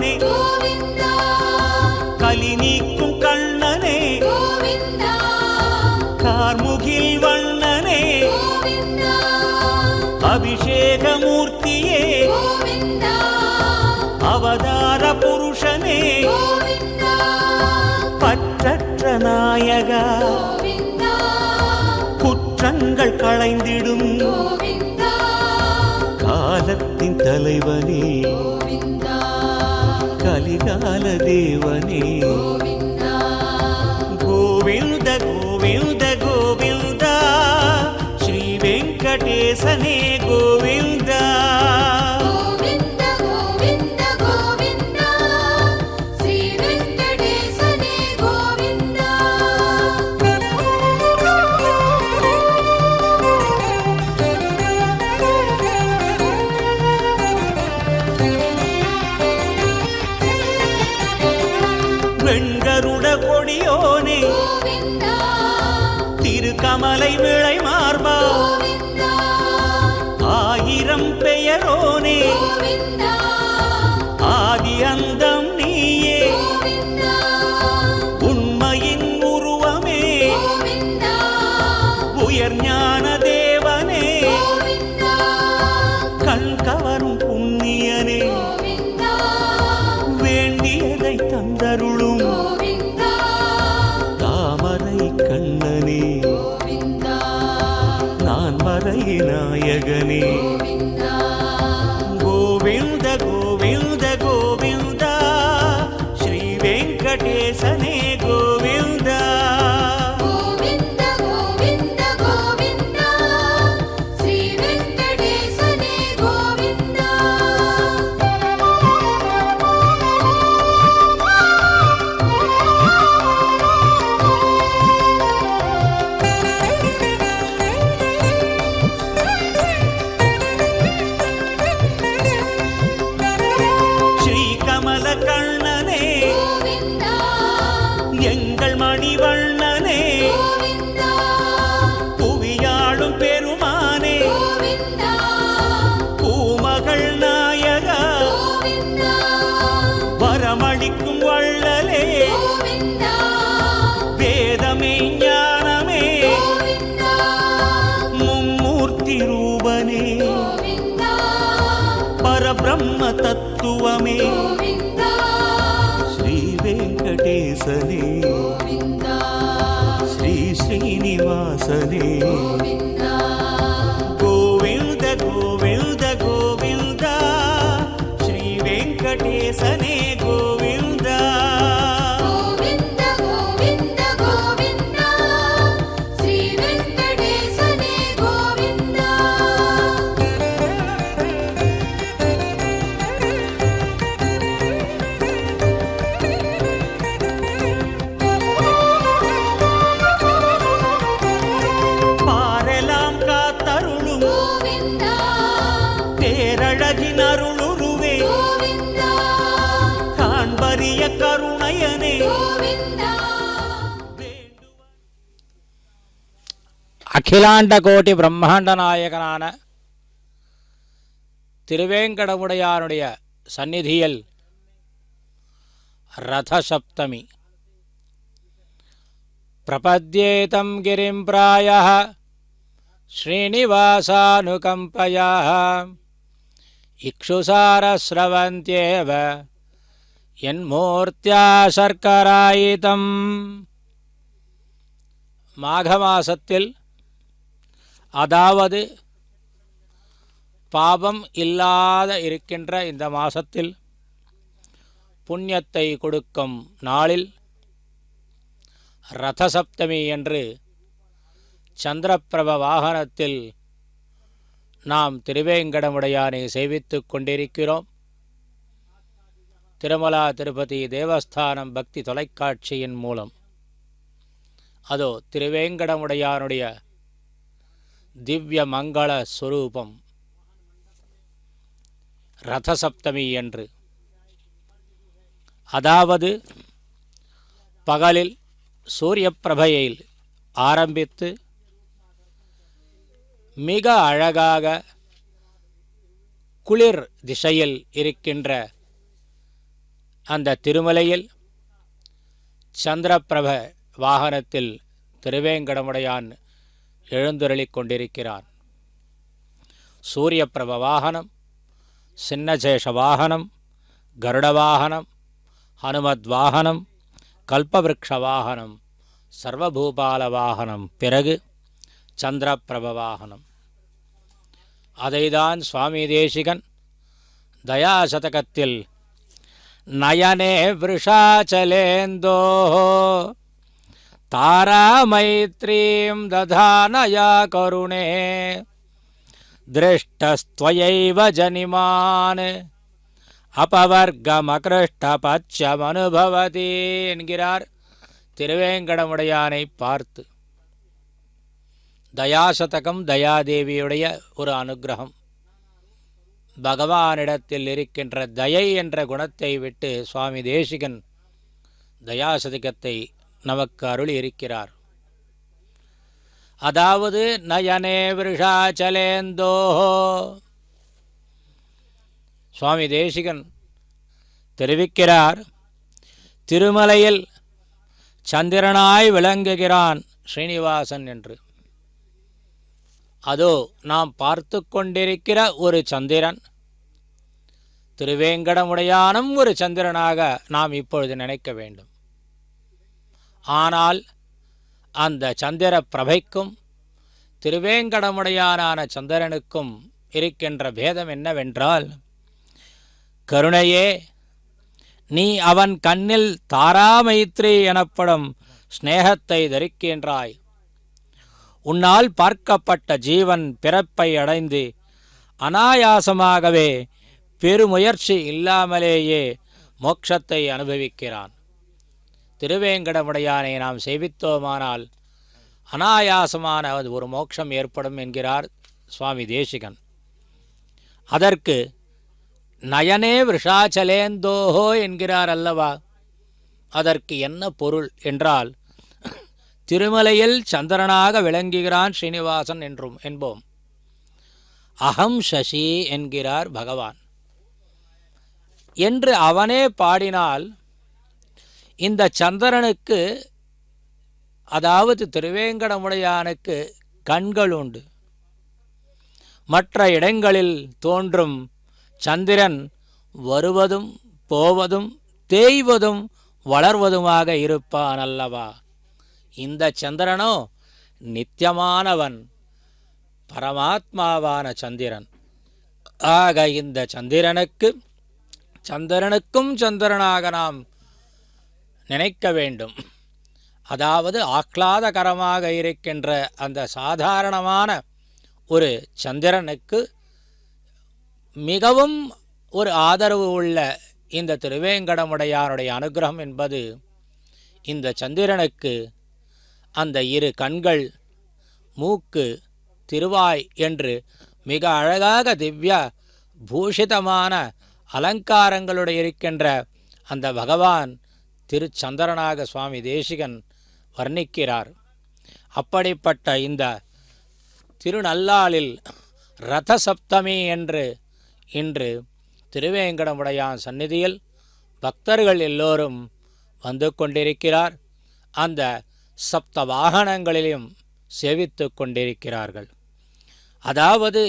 வாகனனே கலி நீக்கும் கண்ணனே கார்முகில் வண்ணனே அபிஷேகமூர்த்தியே அவதார புருஷனே பற்றற்ற நாயகா குற்றங்கள் களைந்திடும் காலத்தின் தலைவனே கலிகால தேவனே கோவிந்த கோவிந்த கோவிந்தா ஸ்ரீ வெங்கடேசனே கோவிந்தா வெண்கருட கொடியோனே திருக்கமலை விளை மார்பா ஆயிரம் பெயரோனே ஆதி அந்தம் நீயே உண்மையின் உருவமே உயர் ஞான தேவனே கண் கவரும் புண்ணியனே வேண்டியதை தந்தருளும் தாமரை கண்ணனே நான் மறை நாயகனே கோவிந்த கோவிந்த கோவிந்தா ஸ்ரீ வெங்கடேசனே கோவிந்தா கண்ணனே எங்கள் மணிவண்ணனே புவியாளும் பெருமானே பூமகள் நாயகா வரமளிக்கும் வள்ளலே வேதமே ஞானமே மும்மூர்த்தி ரூபனே பரபிரம்ம தத்துவமே ஸ்ரீ வெங்கடேசனே ஸ்ரீ ஸ்ரீனிவாசனே கோவிந்த கோவிந்த கோவிந்தா ஸ்ரீ வெங்கடேசனே கோவிந்தா பேரழகின் அருளுருவே காண்பரிய கருணையனே அகிலாண்ட கோட்டி பிரம்மாண்ட நாயகனான திருவேங்கடமுடையானுடைய சந்நிதியில் ரதசப்தமி பிரபத்யேதம் கிரிம் பிராயः ஸ்ரீனிவாசானுகம்பயா இக்ஷுசாரஸ்ரவந்த்யேவ என்மூர்த்தியா சர்க்கராயிதம். மாக மாசத்தில், அதாவது பாபம் இல்லாத இருக்கின்ற இந்த மாசத்தில் புண்ணியத்தை கொடுக்கும் நாளில் ரதசப்தமி என்று சந்திரபிரப வாகனத்தில் நாம் திருவேங்கடமுடையானை சேவித்துக் கொண்டிருக்கிறோம். திருமலா திருப்பதி தேவஸ்தானம் பக்தி தொலைக்காட்சியின் மூலம் அதோ திருவேங்கடமுடையானுடைய திவ்ய மங்கள ஸ்வரூபம் ரதசப்தமி என்று, அதாவது பகலில் சூரிய பிரபையில் ஆரம்பித்து மிக அழகாக குளிர் திசையில் இருக்கின்ற அந்த திருமலையில் சந்திரபிரப வாகனத்தில் திருவேங்கடமுடையான் எழுந்தருளிக் கொண்டிருக்கிறான். சூரியபிரப வாகனம், சின்னசேஷ வாகனம், கருட வாகனம், ஹனுமத் வாகனம், கல்பவிருக்ஷ வாகனம், சர்வபூபால வாகனம், பிறகு சந்திரபிரப வாகனம். அதைதான் சுவாமி தேசிகன் தயாசதகத்தில் நயனே விருஷாச்சலேந்தோ தாராமைத்ரீம் ததானயா கருணே திருஷ்டஸ்த்வயைவ ஜனிமான் அபவர்க்கமகிருஷ்டபட்சமனுபவதி என்கிறார் திருவேங்கடமுடையானை பார்த்து. தயாசதகம் தயாதேவியுடைய ஒரு அனுகிரகம். பகவானிடத்தில் இருக்கின்ற தயை என்ற குணத்தை விட்டு சுவாமி தேசிகன் தயாசதகத்தை நமக்கு அருளி இருக்கிறார். அதாவது நயனே விருஷாச்சலேந்தோ, சுவாமி தேசிகன் தெரிவிக்கிறார், திருமலையில் சந்திரனாய் விளங்குகிறான் ஸ்ரீனிவாசன் என்று. அதோ நாம் பார்த்து கொண்டிருக்கிற ஒரு சந்திரன், திருவேங்கடமுடையானும் ஒரு சந்திரனாக நாம் இப்பொழுது நினைக்க வேண்டும். ஆனால் அந்த சந்திர பிரபைக்கும் திருவேங்கடமுடையானான சந்திரனுக்கும் இருக்கின்ற பேதம் என்னவென்றால், கருணையே, நீ அவன் கண்ணில் தாராமைத்ரி எனப்படும் ஸ்நேகத்தை தரிக்கின்றாய். உன்னால் பார்க்கப்பட்ட ஜீவன் பிறப்பை அடைந்து அனாயாசமாகவே பெருமுயற்சி இல்லாமலேயே மோட்சத்தை அனுபவிக்கிறான். திருவேங்கடமுடையானை நாம் சேவித்தோமானால் அனாயாசமான ஒரு மோட்சம் ஏற்படும் என்கிறார் சுவாமி தேசிகன். அதற்கு நயனே விருஷாச்சலேந்தோஹோ என்கிறார் அல்லவா. அதற்கு என்ன பொருள் என்றால், திருமலையில் சந்திரனாக விளங்குகிறான் ஸ்ரீனிவாசன் என்றும் என்போம். அகம் சசி என்கிறார் பகவான் என்று அவனே பாடினால், இந்த சந்திரனுக்கு, அதாவது திருவேங்கடமுடையானுக்கு கண்கள் உண்டு. மற்ற இடங்களில் தோன்றும் சந்திரன் வருவதும் போவதும் தேய்வதும் வளர்வதுமாக இருப்பான் அல்லவா. இந்த சந்திரனோ நித்தியமானவன், பரமாத்மாவான சந்திரன். ஆக இந்த சந்திரனுக்கும் சந்திரனாக நாம் நினைக்க வேண்டும். அதாவது ஆஹ்லாதகரமாக இருக்கின்ற அந்த சாதாரணமான ஒரு சந்திரனுக்கு மிகவும் ஒரு ஆதரவு உள்ள இந்த திருவேங்கடமுடையானுடைய அனுகிரகம் என்பது, இந்த சந்திரனுக்கு அந்த இரு கண்கள், மூக்கு, திருவாய் என்று மிக அழகாக திவ்ய பூஷிதமான அலங்காரங்களுடைய இருக்கின்ற அந்த பகவான் திருச்சந்திரனாக சுவாமி தேசிகன் வர்ணிக்கிறார். அப்படிப்பட்ட இந்த திருநள்ளாளில் ரத சப்தமி என்று இன்று திருவேங்கடமுடையான் சந்நிதியில் பக்தர்கள் எல்லோரும் வந்து கொண்டிருக்கிறார். அந்த சப்த வாகனங்களிலும் சேவித்து கொண்டிருக்கிறார்கள். அதாவது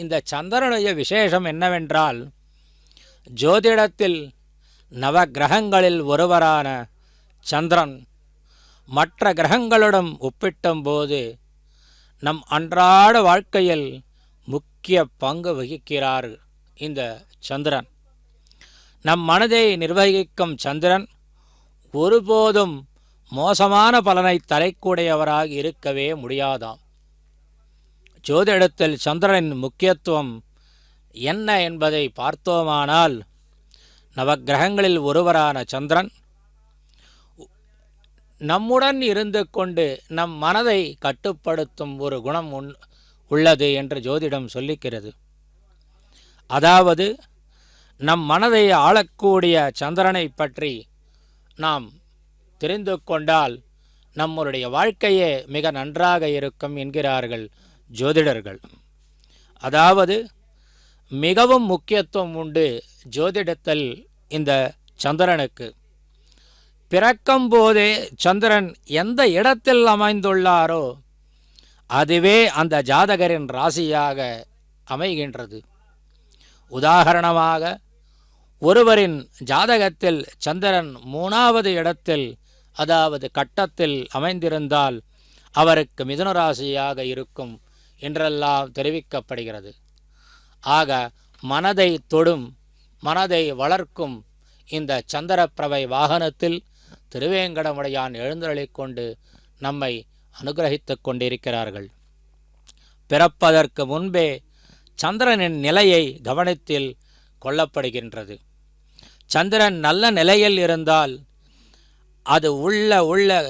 இந்த சந்திரனுடைய விசேஷம் என்னவென்றால், ஜோதிடத்தில் நவகிரகங்களில் ஒருவரான சந்திரன் மற்ற கிரகங்களுடன் ஒப்பிட்டும்போது நம் அன்றாட வாழ்க்கையில் முக்கிய பங்கு வகிக்கிறார். இந்த சந்திரன் நம் மனதை நிர்வகிக்கும் சந்திரன் ஒருபோதும் மோசமான பலனை தரக்கூடியவராக இருக்கவே முடியாதாம். ஜோதிடத்தில் சந்திரனின் முக்கியத்துவம் என்ன என்பதை பார்த்தோமானால், நவகிரகங்களில் ஒருவரான சந்திரன் நம்முடன் இருந்து கொண்டு நம் மனதை கட்டுப்படுத்தும் ஒரு குணம் உள்ளது என்று ஜோதிடம் சொல்லிக்கிறது. அதாவது நம் மனதை ஆளக்கூடிய சந்திரனை பற்றி நாம் தெரிந்து கொண்டால் நம்முடைய வாழ்க்கையே மிக நன்றாக இருக்கும் என்கிறார்கள் ஜோதிடர்கள். அதாவது மிகவும் முக்கியத்துவம் உண்டு ஜோதிடத்தில் இந்த சந்திரனுக்கு. பிறக்கும்போதே சந்திரன் எந்த இடத்தில் அமைந்துள்ளாரோ அதுவே அந்த ஜாதகரின் ராசியாக அமைகின்றது. உதாரணமாக, ஒருவரின் ஜாதகத்தில் சந்திரன் 3வது இடத்தில், அதாவது கட்டத்தில் அமைந்திருந்தால் அவருக்கு மிதுன ராசியாக இருக்கும் என்றெல்லாம் தெரிவிக்கப்படுகிறது. ஆக மனதை தொடும், மனதை வளர்க்கும் இந்த சந்திரப்பிரபை வாகனத்தில் திருவேங்கடமுடையான் எழுந்தருளிக் கொண்டு நம்மை அனுகிரகித்துக் கொண்டிருக்கிறார்கள். பிறப்பதற்கு முன்பே சந்திரனின் நிலையை கவனத்தில் கொள்ளப்படுகின்றது. சந்திரன் நல்ல நிலையில் இருந்தால் அது உள்ள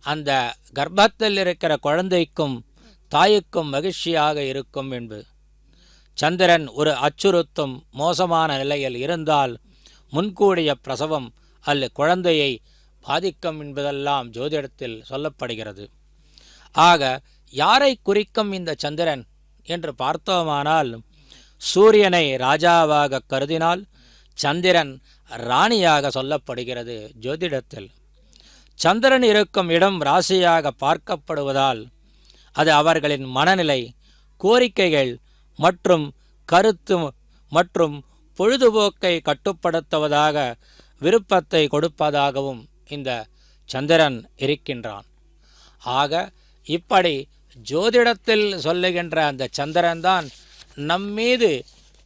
அந்த கர்ப்பத்தில் இருக்கிற குழந்தைக்கும் தாய்க்கும் மகிழ்ச்சியாக இருக்கும் என்பது. சந்திரன் ஒரு அச்சுறுத்தும் மோசமான நிலையில் இருந்தால் முன்கூடிய பிரசவம் அல்ல குழந்தையை பாதிக்கும் என்பதெல்லாம் ஜோதிடத்தில் சொல்லப்படுகிறது. ஆக யாரை குறிக்கும் இந்த சந்திரன் என்று பார்த்தோமானால், சூரியனை ராஜாவாக கருதினால் சந்திரன் ராணியாக சொல்லப்படுகிறது ஜோதிடத்தில். சந்திரன் இருக்கும் இடம் ராசியாக பார்க்கப்படுவதால் அது அவர்களின் மனநிலை, கோரிக்கைகள் மற்றும் கருத்து மற்றும் பொழுதுபோக்கை கட்டுப்படுத்துவதாக விருப்பத்தை கொடுப்பதாகவும் இந்த சந்திரன் இருக்கின்றான். ஆக இப்படி ஜோதிடத்தில் சொல்லுகின்ற அந்த சந்திரன்தான் நம்மீது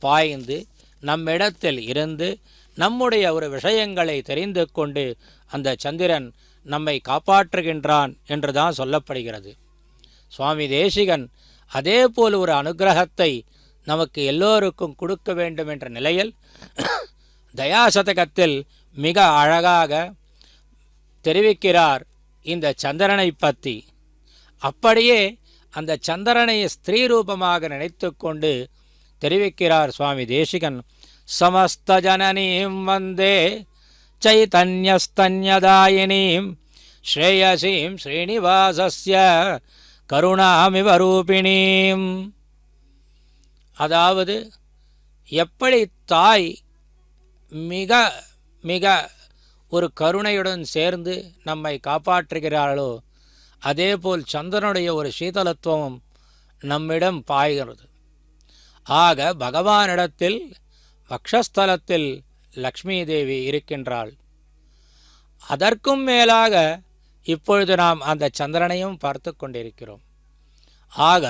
பாய்ந்து நம்மிடத்தில் இருந்து நம்முடைய ஒரு விஷயங்களை தெரிந்து கொண்டு அந்த சந்திரன் நம்மை காப்பாற்றுகின்றான் என்று தான் சொல்லப்படுகிறது. சுவாமி தேசிகன் அதே போல் ஒரு அனுகிரகத்தை நமக்கு எல்லோருக்கும் கொடுக்க வேண்டும் என்ற நிலையில் தயாசதகத்தில் மிக அழகாக தெரிவிக்கிறார் இந்த சந்திரனை பற்றி. அப்படியே அந்த சந்திரனை ஸ்திரீ ரூபமாக நினைத்து கொண்டு தெரிவிக்கிறார் சுவாமி தேசிகன். சமஸ்த ஜனனீம் வந்தே சைதன்யஸ்தன்யதாயினீம் ஸ்ரேயசீம் ஸ்ரீனிவாசஸ்ய கருணாமிவ ரூபிணீம். அதாவது எப்படி தாய் மிக மிக ஒரு கருணையுடன் சேர்ந்து நம்மை காப்பாற்றுகிறாளோ அதேபோல் சந்திரனுடைய ஒரு சீதளத்துவம் நம்மிடம் பாய்கிறது. ஆக பகவானிடத்தில் வக்ஷஸ்தலத்தில் லக்ஷ்மி தேவி இருக்கின்றாள். அதற்கும் மேலாக இப்பொழுது நாம் அந்த சந்திரனையும் பார்த்து கொண்டிருக்கிறோம். ஆக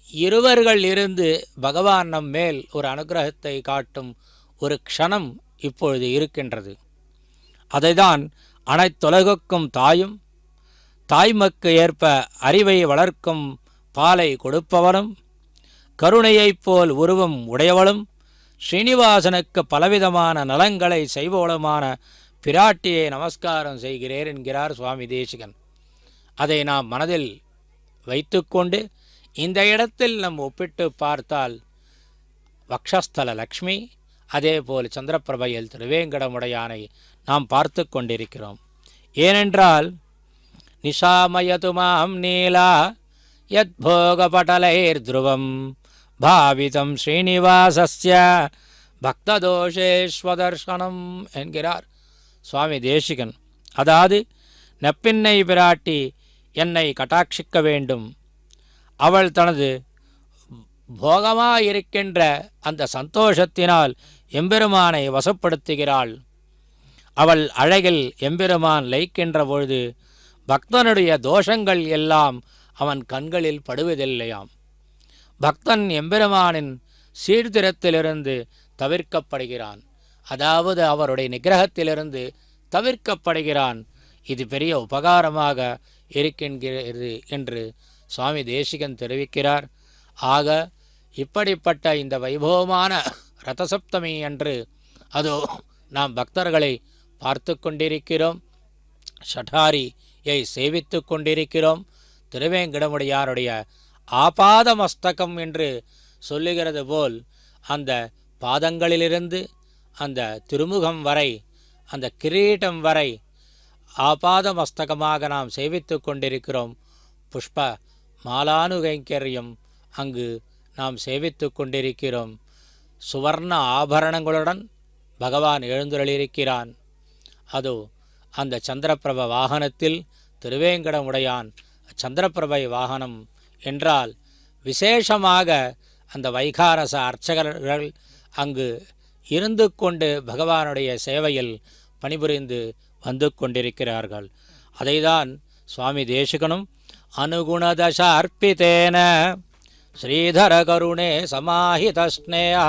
இருவர்கள் இருந்து பகவான் நம் மேல் ஒரு அனுகிரகத்தை காட்டும் ஒரு க்ஷணம் இப்பொழுது இருக்கின்றது. அதைதான் அனைத்துலகுக்கும் தாயும், தாய்மக்கு ஏற்ப அறிவை வளர்க்கும் பாலை கொடுப்பவனும், கருணையைப் போல் உருவம் உடையவளும், ஸ்ரீனிவாசனுக்கு பலவிதமான நலங்களை செய்பவளுமான பிராட்டியை நமஸ்காரம் செய்கிறேன் என்கிறார் சுவாமி தேசிகன். அதை நாம் மனதில் வைத்துக்கொண்டு இந்த இடத்தில் நம் ஒப்பிட்டு பார்த்தால் வக்ஷஸ்தல லக்ஷ்மி, அதேபோல் சந்திரபிரபையில் திருவேங்கடமுடையானை நாம் பார்த்து கொண்டிருக்கிறோம். ஏனென்றால் நிஷாமயது மாம் நீலா யத் போகபடலைர் துருவம் பாவிதம் ஸ்ரீனிவாசஸ்ய பக்ததோஷேஸ்வதர்ஷனம் என்கிறார் சுவாமி தேசிகன். அதாவது நப்பின்னை பிராட்டி என்னை கட்டாட்சிக்க வேண்டும், அவள் தனது போகமாயிருக்கின்ற அந்த சந்தோஷத்தினால் எம்பெருமானை வசப்படுத்துகிறாள். அவள் அழகில் எம்பெருமான் லயிக்கின்ற பொழுது பக்தனுடைய தோஷங்கள் எல்லாம் அவன் கண்களில் படுவதில்லையாம். பக்தன் எம்பெருமானின் சீர்திரத்திலிருந்து தவிர்க்கப்படுகிறான், அதாவது அவருடைய நிகிரகத்திலிருந்து தவிர்க்கப்படுகிறான். இது பெரிய உபகாரமாக இருக்கின்றது என்று சுவாமி தேசிகன் தெரிவிக்கிறார். ஆக இப்படிப்பட்ட இந்த வைபவமான ரதசப்தமி அன்று அதோ நாம் பக்தர்களை பார்த்து கொண்டிருக்கிறோம், ஷடாரியை சேவித்து கொண்டிருக்கிறோம். திருவேங்கடமுடையாருடைய ஆபாத மஸ்தகம் என்று சொல்லுகிறது போல் அந்த பாதங்களிலிருந்து அந்த திருமுகம் வரை, அந்த கிரீட்டம் வரை ஆபாத மஸ்தகமாக நாம் சேவித்து கொண்டிருக்கிறோம். புஷ்ப மாலானுகைங்கரியம் அங்கு நாம் சேவித்து கொண்டிருக்கிறோம். சுவர்ண ஆபரணங்களுடன் பகவான் எழுந்துருளியிருக்கிறான். அதோ அந்த சந்திரபிரப வாகனத்தில் திருவேங்கடமுடையான். சந்திரபிரபை வாகனம் என்றால் விசேஷமாக அந்த வைகாரச அர்ச்சகர்கள் அங்கு இருந்து கொண்டு பகவானுடைய சேவையில் பணிபுரிந்து வந்து கொண்டிருக்கிறார்கள். அதைதான் சுவாமி தேசிகனும் அனுகுணதச அர்ப்பித்தேன ஸ்ரீதர கருணே சமாஹிதஸ்னேஹ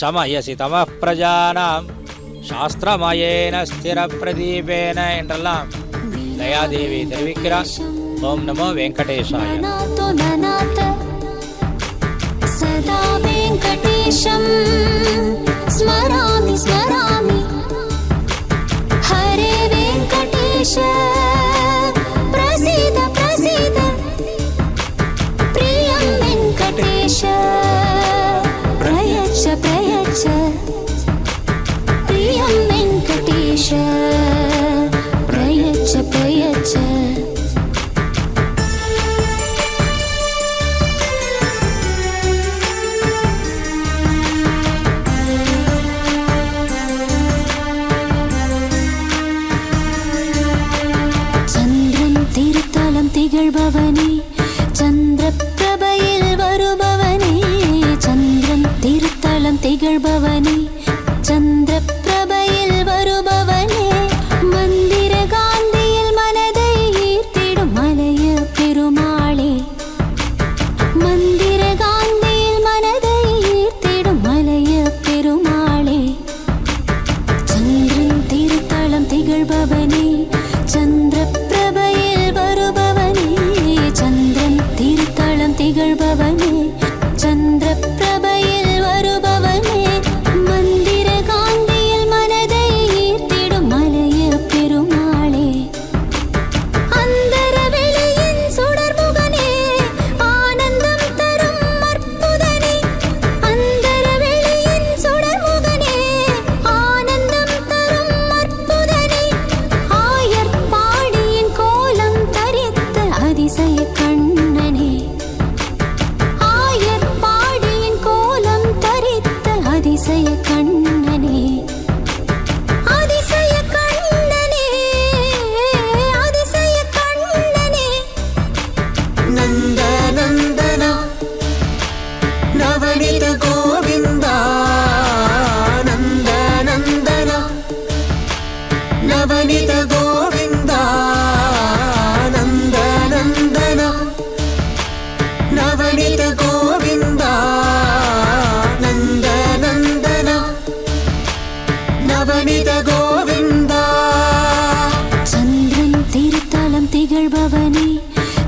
சமயசி தம பிரஜானாம் சாஸ்திரமயேன ஸ்திர பிரதீபேன என்றெல்லாம் தயாதேவி தெரிவிக்கிறார். ஓம் நமோ வெங்கடேஷாய. சதா வெங்கடேஷம் ஸ்மராமி ஸ்மராமி ஹரே வெங்கடேஷ பிரசீத பிரசீத பிரியம் வெங்கடேஷ பிரயச்ச பிரயச்ச பிரியம் வெங்கடேஷ பிரயச்ச பிரயச்ச. திகழ்பவனே சந்திர பிரபையில் வருபவனே, சந்திரன் திருத்தலம் திகழ்பவனே சந்திர பிரபையில் வருபவனே, மந்திர காந்தியில் மனதை ஈர்த்திடும் மலைய பெருமாளே, மந்திர காந்தியில் மனதை ஈர்த்திடும் மலைய பெருமாளே, சந்திரன் திருத்தலம் திகழ்பவனே சந்திர பிரபையில் வருபவனே, சந்திரன் திருத்தலம் திகழ்பவனே சந்திர பிரபையில் வருபவனே, மந்திர காந்தியில் மனதை ஈர்த்திடும் மலைய பெருமாளே, அந்தர வெளியின் சுடர்முகனே ஆனந்தம் தரும் அற்புதனே, அந்தர வெளியின் சுடர்முகனே ஆனந்தம் தரும் அற்புதனே, ஆயர் பாடியின் கோலம் தரித்த அதிசய கண்ணனே, ஆயர் பாடியின் கோலம் தரித்த அதிசய கண்ணனே, அதிசய கண்ணனே, அதிசய கண்ணனே. நந்தநந்தன நவனித கோவிந்த நந்தநந்தன நவனித கோவிந்த நந்தநந்தன நவனித கோவிந்த நந்தநந்தன நவனித கோவிந்த. சந்திரன் திருத்தலம் திகழ்பவனே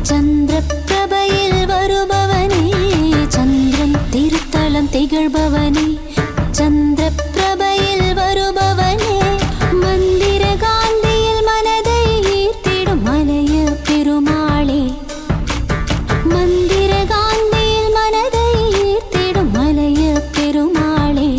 சந்திர பிரபையில் வருபவனே, சந்திரன் திருத்தலம் திகழ்பவனே சந்திர பிரபையில் வருபவனே, மந்திர காந்தியில் மனதை ஈர்த்திடும் மலைய பெருமாளே, மந்திர காந்தியில் மனதை ஈர்த்திடும் மலைய பெருமாளே.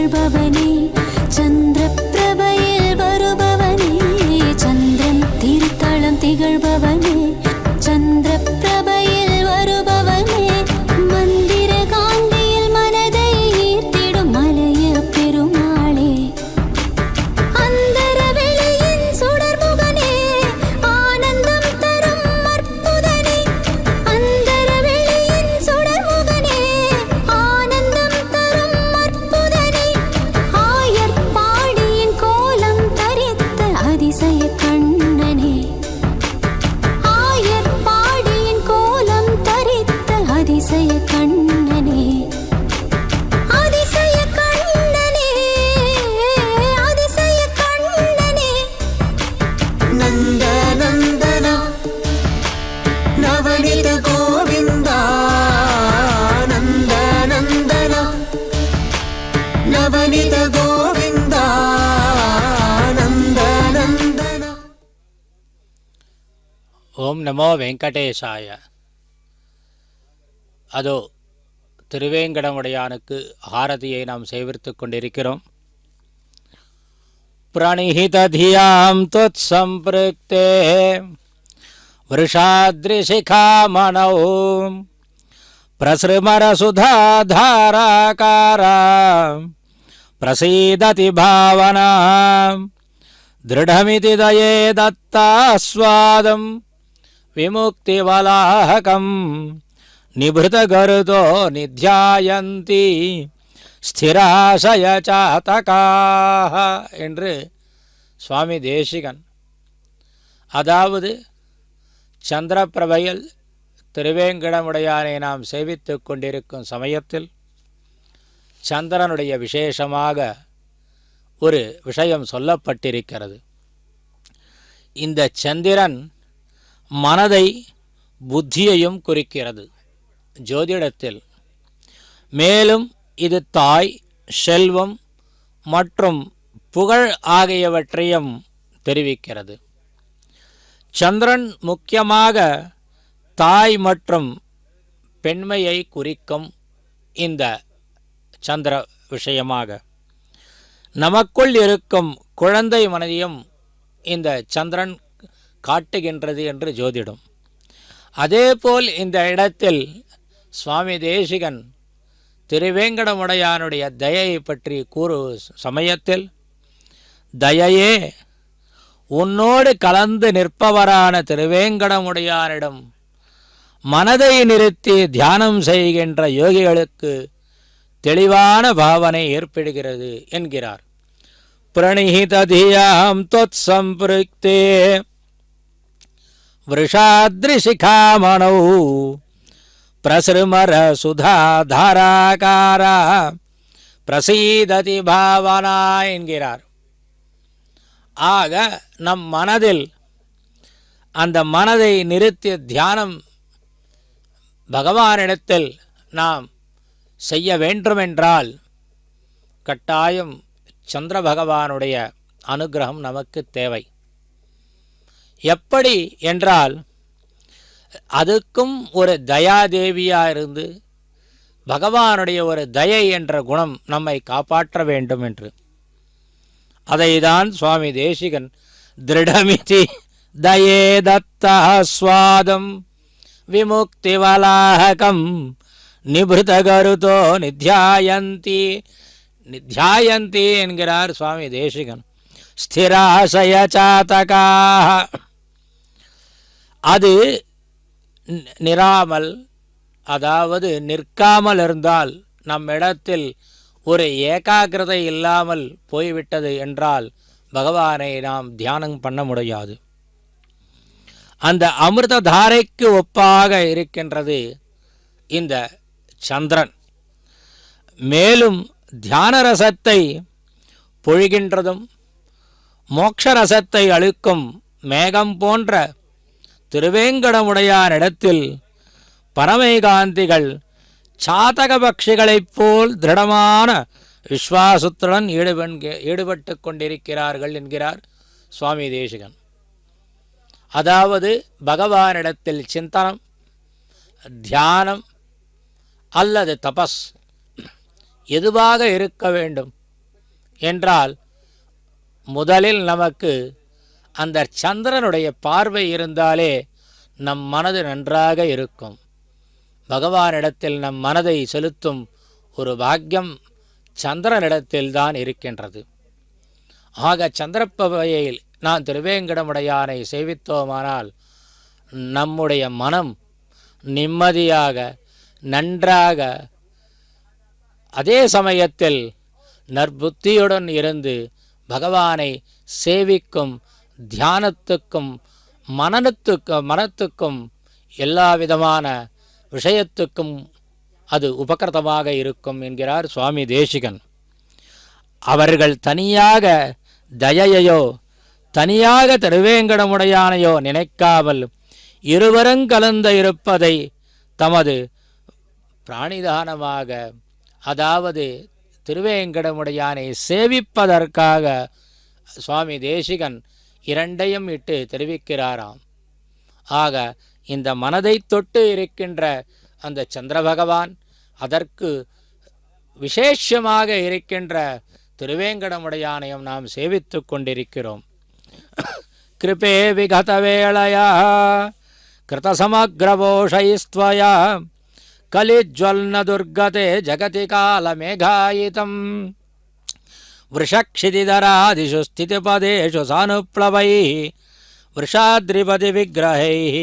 திகழ்பவனே சந்திரப்பிரபையில் வருபவனே சந்திரன் திருத்தலம் திகழ்பவனே சந்திரப்பிரபையில் வருபவனே மந்திர காந்தியில் மனதை ஈர்த்திடும் மலைய பெருமாளே அந்தர வெளியின் சுடர்முகனே ஆனந்தம் தரும் அற்புதனே அந்தர வெளியின் சுடர்முகனே ஆனந்தம் தரும் அற்புதனே ஆயர்பாடியின் கோலம் தரித்த அதிசய கண்ணனே ஆயர்பாடியின் கோலம் தரித்த அதிசய கண்ணனே அதிசய கண்ணனே அதிசய கண்ணனே ನಂದನಂದನ ನವನಿತ ಗೋವಿಂದ ನಂದನಂದನ ನವನಿತ ಗೋವಿಂದ ನಂದನಂದನ. ஓம் நமோ வெங்கடேசாய. அதோ திருவேங்கடமுடையானுக்கு ஆரதியை நாம் சேவித்து கொண்டிருக்கிறோம். பிரணிஹிததியாம் துத் சம்பிருக்தே விருஷாத்ரிசிகாமணௌ பிரசೃமரசுதாதாராகாரா பிரசீததி பாவனா திருடமிதி தயே தத்தாஸ்வாதம் விமுக்திவலாஹகம் நிபிருதகருதோ நித்யாயந்தி ஸ்திராசய சாதகாஹ என்று சுவாமி தேசிகன், அதாவது சந்திரப்பிரபையில் திருவேங்கடமுடையானை நாம் சேவித்து கொண்டிருக்கும் சமயத்தில் சந்திரனுடைய விசேஷமாக ஒரு விஷயம் சொல்லப்பட்டிருக்கிறது. இந்த சந்திரன் மனதை புத்தியையும் குறிக்கிறது ஜோதிடத்தில். மேலும் இது தாய், செல்வம் மற்றும் புகழ் ஆகியவற்றையும் தெரிவிக்கிறது. சந்திரன் முக்கியமாக தாய் மற்றும் பெண்மையை குறிக்கும். இந்த சந்திர விஷயமாக நமக்குள் இருக்கும் குழந்தை மனதையும் இந்த சந்திரன் காட்டுகின்றது என்று ஜோதிடம். அதேபோல் இந்த இடத்தில் சுவாமி தேசிகன் திருவேங்கடமுடையானுடைய தயையை பற்றி கூறும் சமயத்தில், தயையே உன்னோடு கலந்து நிற்பவரான திருவேங்கடமுடையானிடம் மனதை நிறுத்தி தியானம் செய்கின்ற யோகிகளுக்கு தெளிவான பாவனை ஏற்படுகிறது என்கிறார். பிரணிஹிததியாம் தொத் சம்பிருக்தே விருஷாத்ரிசிகாமணௌ பிரசೃமர சுதாதாராகாரா பிரசீததி பாவனா என்கிறார். ஆக நம் மனதில் அந்த மனதை நிறுத்தி தியானம் பகவானிடத்தில் நாம் செய்ய வேண்டுமென்றால் கட்டாயம் சந்திர பகவானுடைய அனுகிரகம் நமக்கு தேவை. எப்படி என்றால், அதுக்கும் ஒரு தயாதேவியாக இருந்து பகவானுடைய ஒரு தயை என்ற குணம் நம்மை காப்பாற்ற வேண்டும் என்று. அதைதான் சுவாமி தேசிகன் திருடமிதி தயே தத்தாஸ்வாதம் விமுக்திவலாஹகம் நிபிருதகருதோ நித்யாயந்தி நித்யாயந்தி என்கிறார் சுவாமி தேசிகன். ஸ்திராசய சாதகாஹ, அது நிராமல், அதாவது நிற்காமல் இருந்தால், நம்மிடத்தில் ஒரு ஏகாகிரதை இல்லாமல் போய்விட்டது என்றால் பகவானை நாம் தியானம் பண்ண முடியாது. அந்த அமிர்த தாரைக்கு ஒப்பாக இருக்கின்றது இந்த சந்திரன். மேலும் தியான ரசத்தை பொழிகின்றதும் மோட்சரசத்தை அளிக்கும் மேகம் போன்ற திருவேங்கடமுடையானிடத்தில் பரமைகாந்திகள் சாதக பட்சிகளைப் போல் திருடமான விஸ்வாசத்துடன் ஈடுபட்டு கொண்டிருக்கிறார்கள் என்கிறார் சுவாமி தேசிகன். அதாவது பகவானிடத்தில் சிந்தனம், தியானம் அல்லது தபஸ் எதுவாக இருக்க வேண்டும். என்றால் முதலில் நமக்கு அந்த சந்திரனுடைய பார்வை இருந்தாலே நம் மனது நன்றாக இருக்கும். பகவானிடத்தில் நம் மனதை செலுத்தும் ஒரு பாக்கியம் சந்திரனிடத்தில்தான் இருக்கின்றது. ஆக சந்திரப்பவையில் நான் திருவேங்கடமுடையானை சேவித்தோமானால் நம்முடைய மனம் நிம்மதியாக நன்றாக அதே சமயத்தில் நற்புத்தியுடன் இருந்து பகவானை சேவிக்கும் தியானத்துக்கும் மனத்துக்கும் எல்லா விதமான விஷயத்துக்கும் அது உபகிருதமாக இருக்கும் என்கிறார் சுவாமி தேசிகன். அவர்கள் தனியாக தயையோ தனியாக திருவேங்கடமுடையானையோ நினைக்காமல் இருவருங்கலந்த இருப்பதை தமது பிராணிதானமாக, அதாவது திருவேங்கடமுடையானை சேவிப்பதற்காக சுவாமி தேசிகன் இரண்டையும் இட்டு தெரிவிக்கிறாராம். ஆக இந்த மனதை தொட்டு இருக்கின்ற அந்த சந்திர பகவான், அதற்கு விசேஷமாக இருக்கின்ற திருவேங்கடமுடையானையும் நாம் சேவித்து கொண்டிருக்கிறோம். கிருபே விகத வேளையா கிருதசமக்ரவோஷைஸ்த்வயா கலிஜ்வல்ன துர்கதே ஜகதி காலமேகாயிதம் वृषक्षितिधरादिषु स्थितिपदेषु सानुप्लवैः वृषाद्रिपतिविग्रहैः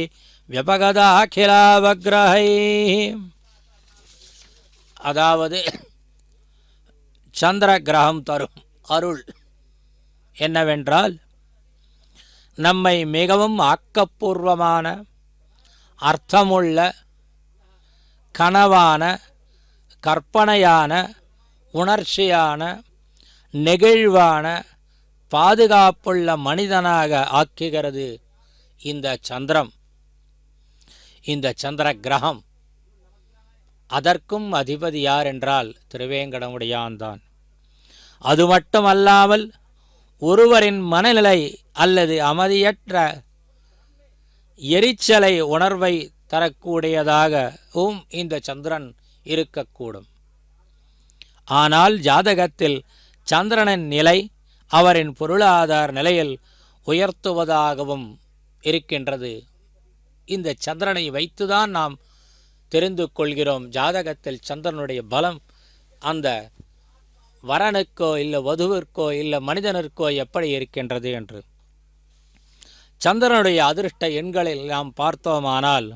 व्यपगदाखिलावग्रहैः. அதாவது சந்திர கிரகம் தரும் அருள் என்னவென்றால், நம்மை மிகவும் ஆக்கப்பூர்வமான அர்த்தமுள்ள கனவான கற்பனையான உணர்ச்சியான நெகிழ்வான பாதுகாப்புள்ள மனிதனாக ஆக்குகிறது இந்த சந்திரம், இந்த சந்திர கிரகம். அதற்கும் அதிபதி யார் என்றால் திருவேங்கடமுடையான் தான். அது மட்டுமல்லாமல் ஒருவரின் மனநிலை அல்லது அமைதியற்ற எரிச்சலை உணர்வை தரக்கூடியதாகவும் இந்த சந்திரன் இருக்கக்கூடும். ஆனால் ஜாதகத்தில் சந்திரனின் நிலை அவரின் பொருளாதார நிலையில் உயர்த்துவதாகவும் இருக்கின்றது. இந்த சந்திரனை வைத்துதான் நாம் தெரிந்து கொள்கிறோம் ஜாதகத்தில் சந்திரனுடைய பலம் அந்த வரனுக்கோ இல்லை வதுவிற்கோ இல்லை மனிதனுக்கோ எப்படி இருக்கின்றது என்று. சந்திரனுடைய அதிர்ஷ்ட எண்களில் நாம் பார்த்தோமானால்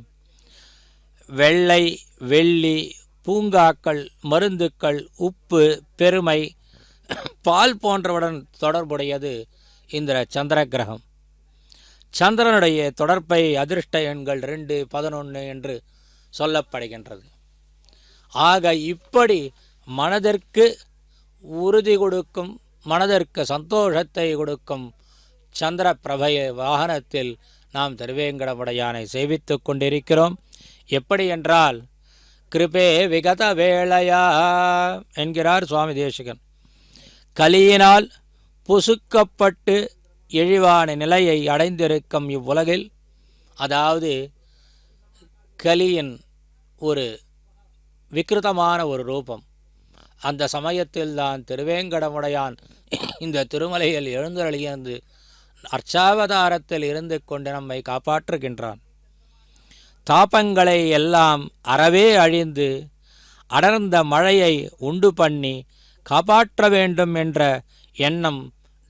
வெள்ளை, வெள்ளி, பூங்காக்கள், மருந்துக்கள், உப்பு, பெருமை, பால் போன்றவுடன் தொடர்புடையது இந்த சந்திர கிரகம். சந்திரனுடைய தொடர்பை அதிர்ஷ்ட எண்கள் 2, 11 என்று சொல்லப்படுகின்றது. ஆக இப்படி மனதிற்கு உறுதி கொடுக்கும், மனதிற்கு சந்தோஷத்தை கொடுக்கும் சந்திர பிரபைய வாகனத்தில் நாம் திருவேங்கடமுடையானை சேவித்து கொண்டிருக்கிறோம். எப்படி என்றால், கிருபே விகத வேளையா என்கிறார் சுவாமி தேசிகன். கலியினால் புசுக்கப்பட்டு இழிவான நிலையை அடைந்திருக்கும் இவ்வுலகில், அதாவது கலியின் ஒரு விக்கிருதமான ஒரு ரூபம், அந்த சமயத்தில் தான் திருவேங்கடமுடையான் இந்த திருமலையில் எழுந்தருளியிருந்து அர்ச்சாவதாரத்தில் இருந்து கொண்டு நம்மை காப்பாற்றுகின்றான். தாபங்களை எல்லாம் அறவே அழிந்து அடர்ந்த மழையை உண்டு பண்ணி காப்பாற்ற வேண்டும் என்ற எண்ணம்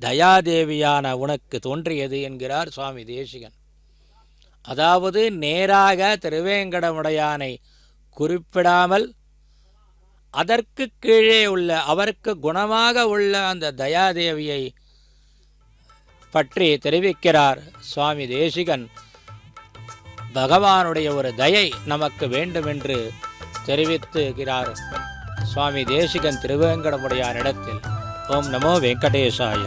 தயாதேவியான உனக்கு தோன்றியது என்கிறார் சுவாமி தேசிகன். அதாவது நேராக திருவேங்கடமுடையானை குறிப்பிடாமல் அதற்கு கீழே உள்ள அவருக்கு குணமாக உள்ள அந்த தயாதேவியை பற்றி தெரிவிக்கிறார் சுவாமி தேசிகன். பகவானுடைய ஒரு தயை நமக்கு வேண்டுமென்று தெரிவித்துகிறார் சுவாமி தேசிகன் திருவேங்கடமுடையான் இடத்தில். ஓம் நமோ வெங்கடேசாய.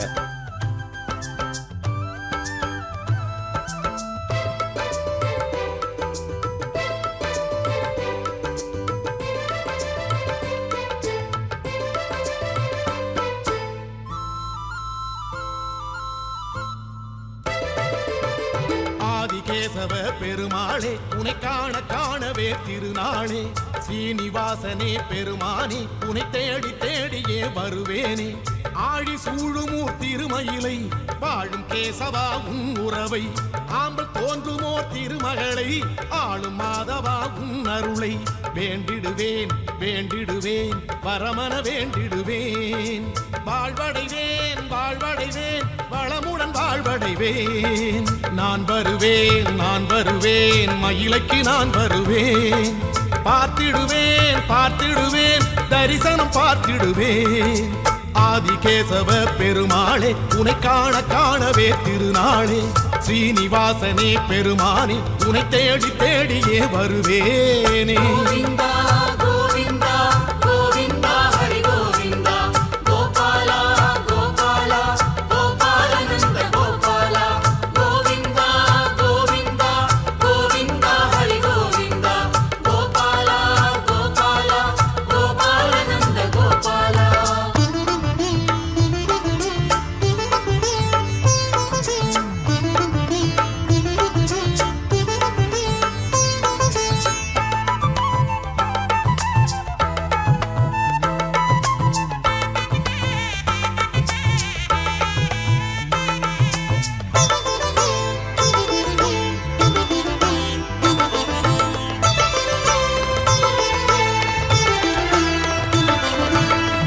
ஆதிகேசவ பெருமாளே, உனை காண காணவே திருநாளே, ஸ்ரீனிவாசனே பெருமானே உனை தேடி தேடியே வருவேனே ஆழி சூழுமூர் திருமயிலை வாழும் கேசவா உன் உறவை ஆம்பல் தோன்றுமோர் திருமகளை ஆளும் மாதவா உன் அருளை வேண்டிடுவேன் வேண்டிடுவேன் வரமன வேண்டிடுவேன் வாழ்வடைவேன் வாழ்வடைவேன் வளமுடன் வாழ்வடைவேன் நான் வருவேன் மயிலைக்கு நான் வருவேன் பார்த்திடுவேன் பார்த்திடுவேன் தரிசனம் பார்த்திடுவேன் ஆதிகேசவ பெருமாளே உனை காண காணவே திருநாளே ஸ்ரீனிவாசனே பெருமானே உனை தேடி தேடியே வருவேனே கோவிந்தா கோவிந்தா கோவிந்தா ஹரி கோவிந்தா கோபாலா கோபாலா கோபாலநந்த கோபாலா கோவிந்தா கோவிந்தா கோவிந்தா ஹரி கோவிந்தா கோபாலா கோபாலா கோபாலநந்த கோபாலா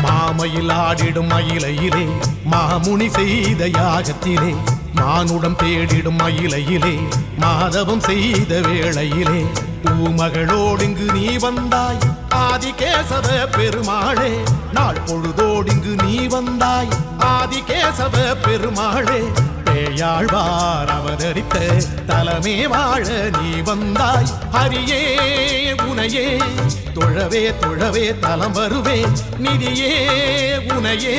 மாமயில் ஆடிடும் மயிலையிலே மாமுனி செய்த யாகத்திலே மானுடம் தேடிடும் மயிலையிலே மாதவம் செய்த வேளையிலே பூமகளோடிங்கு நீ வந்தாய் ஆதிகேசவ பெருமாளே நாள் பொழுதோடிங்கு நீ வந்தாய் ஆதிகேசவ பெருமாளே பேயாழ்வார் அவதரித்த தலமே வாழ நீ வந்தாய் ஹரியே உனையே தொழவே தொழவே தலம் வருவேன் நிதியே உனையே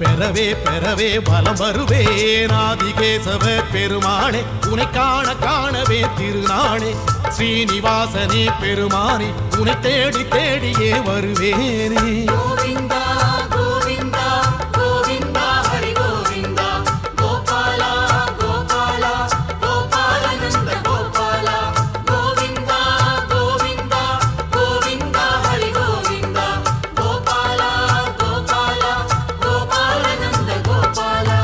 பெறவே பெறவே பலம் வருவேன் ஆதிகேசவ பெருமாளே உனை காண காணவே திருநாளே ஸ்ரீனிவாசனே பெருமானே உனை தேடி தேடியே வருவேனே கோவிந்தா கோவிந்தா கோவிந்தா ஹரி கோவிந்தா கோபாலா கோபாலா கோபாலநந்த கோபாலா கோவிந்தா கோவிந்தா கோவிந்தா ஹரி கோவிந்தா கோபாலா கோபாலா கோபாலநந்த கோபாலா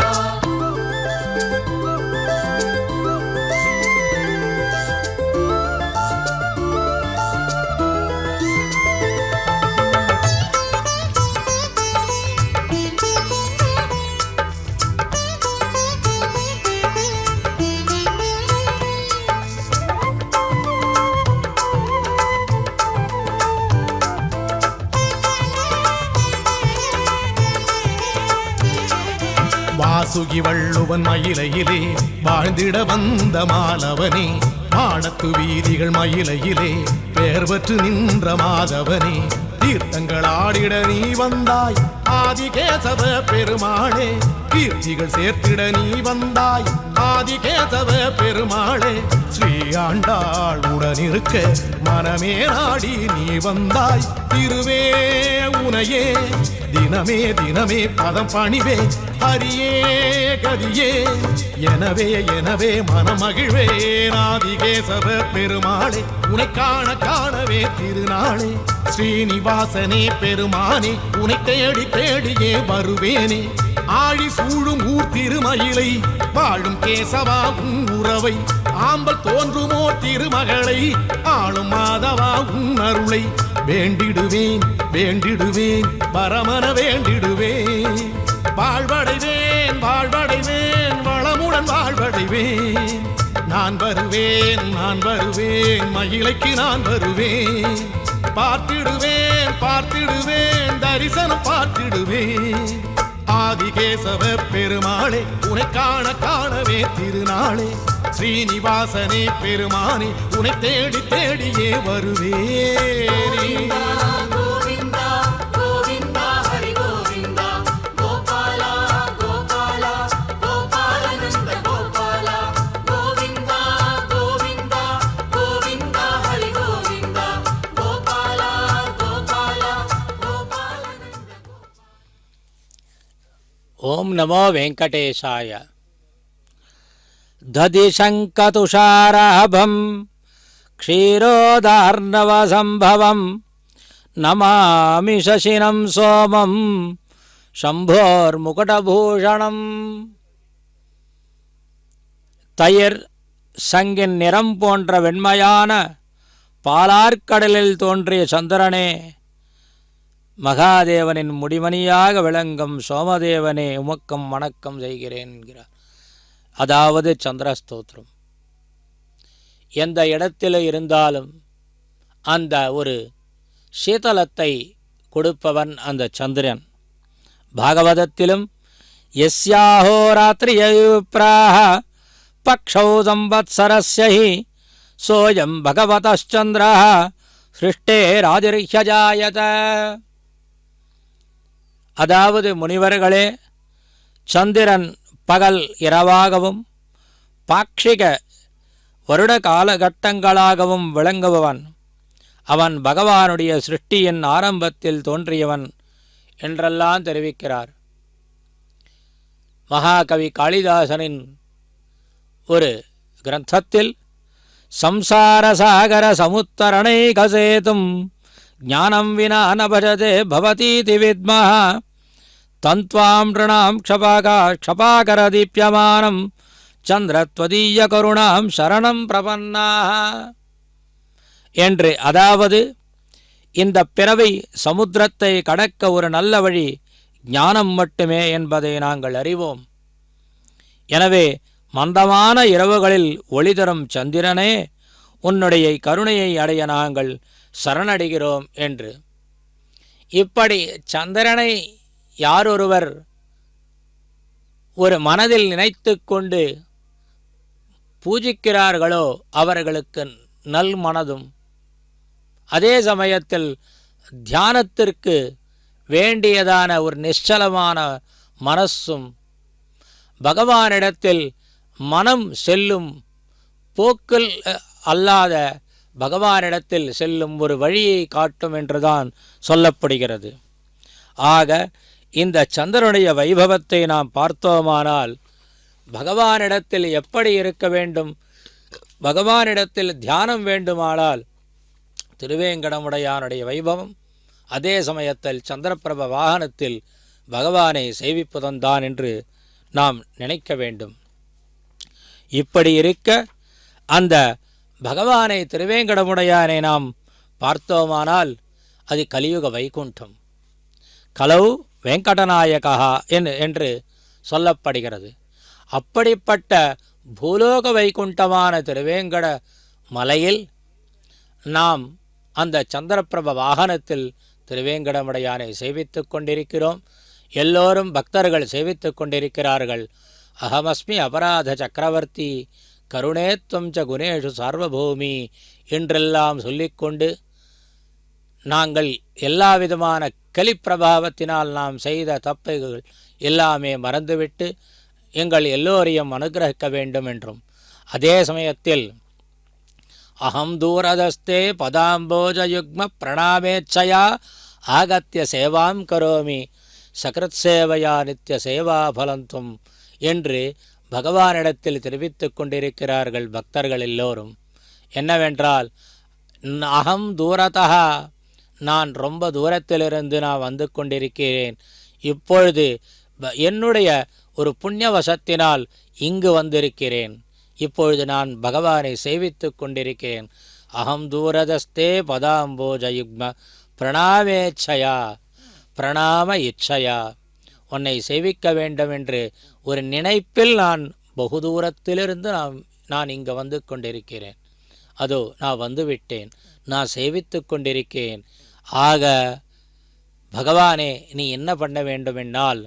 வாசுகி வள்ளுவன் மயிலையிலே வாழ்ந்திட வந்த மாலவனே மாடத்து வீதிகள் மயிலையிலே பேர்வற்று நின்ற மாதவனே தீர்த்தங்கள் ஆடிட நீ வந்தாய் ஆதிகேசவ பெருமாளே கீர்த்திகள் சேர்த்திட நீ வந்தாய் ஆதிகேசவ பெருமாளே ஸ்ரீ ஆண்டாள் உடனிருக்க மனமே நாடி நீ வந்தாய் திருவே உனையே தினமே தினமே பதம் பணிவே ஹரியே கதியே எனவே எனவே மனமகிழ்வே ஆதிகேசவ பெருமாளே உனை காண காணவே திருநாளே ஸ்ரீனிவாசனே பெருமானே உனை தேடி தேடியே வருவேனே ஆழி சூழும் ஊர் திருமயிலை வாழும் கேசவா உன் உறவை ஆம்பல் தோன்றுமோ திருமகளை ஆளும் மாதவா உன் அருளை வேண்டிடுவேன் வேண்டிடுவேன் பரமன வேண்டிடுவேன் வாழ்வடைவேன் வாழ்வடைவேன் வளமுடன் வாழ்வடைவேன் நான் வருவேன் மயிலைக்கு நான் வருவேன் பார்த்திடுவேன் பார்த்திடுவேன் தரிசனம் பார்த்திடுவேன் ஆதிகேசவ பெருமாளே உனை காண காணவே திருநாளே ஸ்ரீனிவாசனே பெருமானே உனை தேடி தேடியே வருவேனே கோவிந்தா கோவிந்தா ஹரி கோவிந்தா கோபாலா கோபாலா கோபாலநந்த கோபாலா கோவிந்தா கோவிந்தா கோவிந்தா ஹரி கோவிந்தா கோபாலா கோபாலா கோபாலநந்த ஓம் நமோ வெங்கடேசாய. दधिशङ्कतुषाराभं क्षीरोदार्णवसम्भवं நமாமி சசினம் சோமம் சம்போர் முகுடபூஷணம். தயிர் சங்கின் நிறம் போன்ற வெண்மையான பாலார்கடலில் தோன்றிய சந்திரனே, மகாதேவனின் முடிமணியாக விளங்கும் சோமதேவனே, உமக்கம் வணக்கம் செய்கிறேன் என்கிறார். அதாவது சந்திரஸ்தோத்திரம். எந்த இடத்தில் இருந்தாலும் அந்த ஒரு சீதளத்தை கொடுப்பவன் அந்த சந்திரன். பாகவதத்திலும் யஸ்யாஹோ ராத்திரியயுப்ராஹ பக்ஷௌ சம்வத்சரஸ்யஹி சோயம் பகவதச்சந்திரஹ சிருஷ்டேராதிர்ஹ்யஜாயத. அதாவது முனிவர்களே, சந்திரன் பகல் இரவாகவும் பாக்ஷிக வருட காலகட்டங்களாகவும் விளங்குபவன். அவன் பகவானுடைய சிருஷ்டியின் ஆரம்பத்தில் தோன்றியவன் என்றெல்லாம் தெரிவிக்கிறார். மகாகவி காளிதாசனின் ஒரு கிரந்தத்தில் சம்சார சாகர சமுத்தரணை கசேதும் ஞானம் வினா நபஜதே பவதீதி வித்மஹ தந்த்வாம் ரிணாம் க்ஷபாகர தீப்யமானம் சந்திரத்வதீய கருணாம் சரணம் பிரபன்னாஹ என்று. அதாவது இந்த பிறவி சமுத்திரத்தை கடக்க ஒரு நல்ல வழி ஞானம் மட்டுமே என்பதை நாங்கள் அறிவோம். எனவே மந்தமான இரவுகளில் ஒளி தரும் சந்திரனே, உன்னுடைய கருணையை அடைய நாங்கள் சரணடைகிறோம் என்று. இப்படி சந்திரனை யாரொருவர் ஒரு மனதில் நினைத்து கொண்டு பூஜிக்கிறார்களோ அவர்களுக்கு நல் மனதும், அதே சமயத்தில் தியானத்திற்கு வேண்டியதான ஒரு நிശ്ചலமான மனசும், பகவானிடத்தில் மனம் செல்லும் போக்கில் அல்லாத பகவானிடத்தில் செல்லும் ஒரு வழியை காட்டும் என்றுதான் சொல்லப்படுகிறது. ஆக இந்த சந்திரனுடைய வைபவத்தை நாம் பார்த்தோமானால் பகவானிடத்தில் எப்படி இருக்க வேண்டும், பகவானிடத்தில் தியானம் வேண்டுமானால் திருவேங்கடமுடையானுடைய வைபவம், அதே சமயத்தில் சந்திரபிரப வாகனத்தில் பகவானை சேவிப்பதுதான் என்று நாம் நினைக்க வேண்டும். இப்படி இருக்க அந்த பகவானை திருவேங்கடமுடையானை நாம் பார்த்தோமானால் அது கலியுக வைகுண்டம், கலவு வெங்கடநாயகா என்று சொல்லப்படுகிறது. அப்படிப்பட்ட பூலோக வைகுண்டமான திருவேங்கட மலையில் நாம் அந்த சந்திரபிரப வாகனத்தில் திருவேங்கடமுடையானை சேவித்து கொண்டிருக்கிறோம். எல்லோரும் பக்தர்கள் சேவித்து கொண்டிருக்கிறார்கள். அகமஸ்மி அபராத சக்கரவர்த்தி கருணேத்வம் ச குணேஷு சார்வபூமி என்றெல்லாம் சொல்லிக்கொண்டு நாங்கள் எல்லா விதமான கலிப்பிரபாவத்தினால் நாம் செய்த தப்புகள் எல்லாமே மறந்துவிட்டு எங்கள் எல்லோரையும் அனுகிரகிக்க வேண்டும் என்றும், அதே சமயத்தில் அகம் தூரதஸ்தே பதாம்போஜயுக்ம பிரணாமேச்சயா ஆகத்திய சேவாம் கரோமி சகிருத் சேவையா நித்திய சேவா பலந்தும் என்று பகவானிடத்தில் தெரிவித்து கொண்டிருக்கிறார்கள் பக்தர்கள் எல்லோரும். என்னவென்றால், அகம் தூரதா, நான் ரொம்ப தூரத்திலிருந்து நான் வந்து கொண்டிருக்கிறேன். இப்பொழுது என்னுடைய ஒரு புண்ணியவசத்தினால் இங்கு வந்திருக்கிறேன். இப்பொழுது நான் பகவானை சேவித்து கொண்டிருக்கிறேன். அகம் தூரதஸ்தே பதாம்போஜயுக்ம பிரணாமேச்சயா, பிரணாம இச்சையா, உன்னை சேவிக்க வேண்டும் என்று ஒரு நினைப்பில் நான் பகு தூரத்திலிருந்து நான் இங்கே வந்து கொண்டிருக்கிறேன். அதோ நான் வந்துவிட்டேன், நான் சேவித்து கொண்டிருக்கிறேன். ஆக பகவானே, நீ என்ன பண்ண வேண்டுமென்னால்,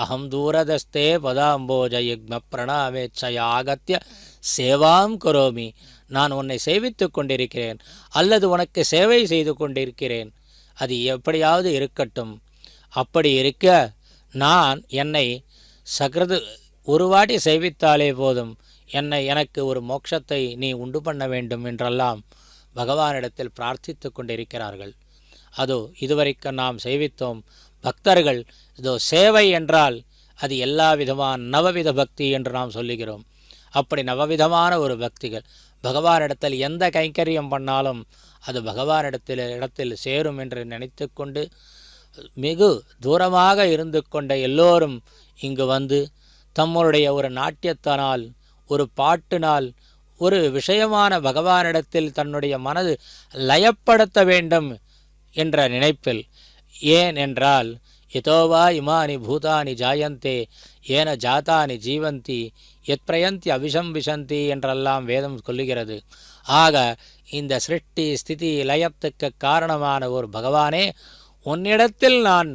அகம் தூரதஸ்தே பதாம்போஜயுக்ம பிரணாமேச்சயா ஆகத்திய சேவாம் கரோமி, நான் உன்னை சேவித்து கொண்டிருக்கிறேன் அல்லது உனக்கு சேவை செய்து கொண்டிருக்கிறேன். அது எப்படியாவது இருக்கட்டும். அப்படி இருக்க நான் என்னை சகிருது ஒரு வாட்டி சேவித்தாலே போதும், எனக்கு ஒரு மோட்சத்தை நீ உண்டு பண்ண வேண்டும் என்றெல்லாம் பகவானிடத்தில் பிரார்த்தித்து கொண்டிருக்கிறார்கள். அதோ இதுவரைக்கும் நாம் சேவித்தோம். பக்தர்கள் இதோ சேவை என்றால் அது எல்லா விதமான நவவித பக்தி என்று நாம் சொல்லுகிறோம். அப்படி நவவிதமான ஒரு பக்திகள் பகவானிடத்தில் எந்த கைங்கரியம் பண்ணாலும் அது இடத்தில் சேரும் என்று நினைத்து கொண்டு மிகு தூரமாக இருந்து கொண்ட எல்லோரும் இங்கு வந்து தம்முடைய ஒரு நாட்டியத்தினால், ஒரு பாட்டினால், ஒரு விஷயமான பகவானிடத்தில் தன்னுடைய மனது லயப்படுத்த வேண்டும் என்ற நினைப்பில். ஏன் என்றால், யதோவா இமானி பூதானி ஜாயந்தே ஏன ஜாதானி ஜீவந்தி எத் பிரயந்தி அவிஷம் விஷந்தி என்றெல்லாம் வேதம் சொல்லுகிறது. ஆக இந்த சிருஷ்டி ஸ்திதி லயத்துக்கு காரணமான ஒரு பகவானே, உன்னிடத்தில் நான்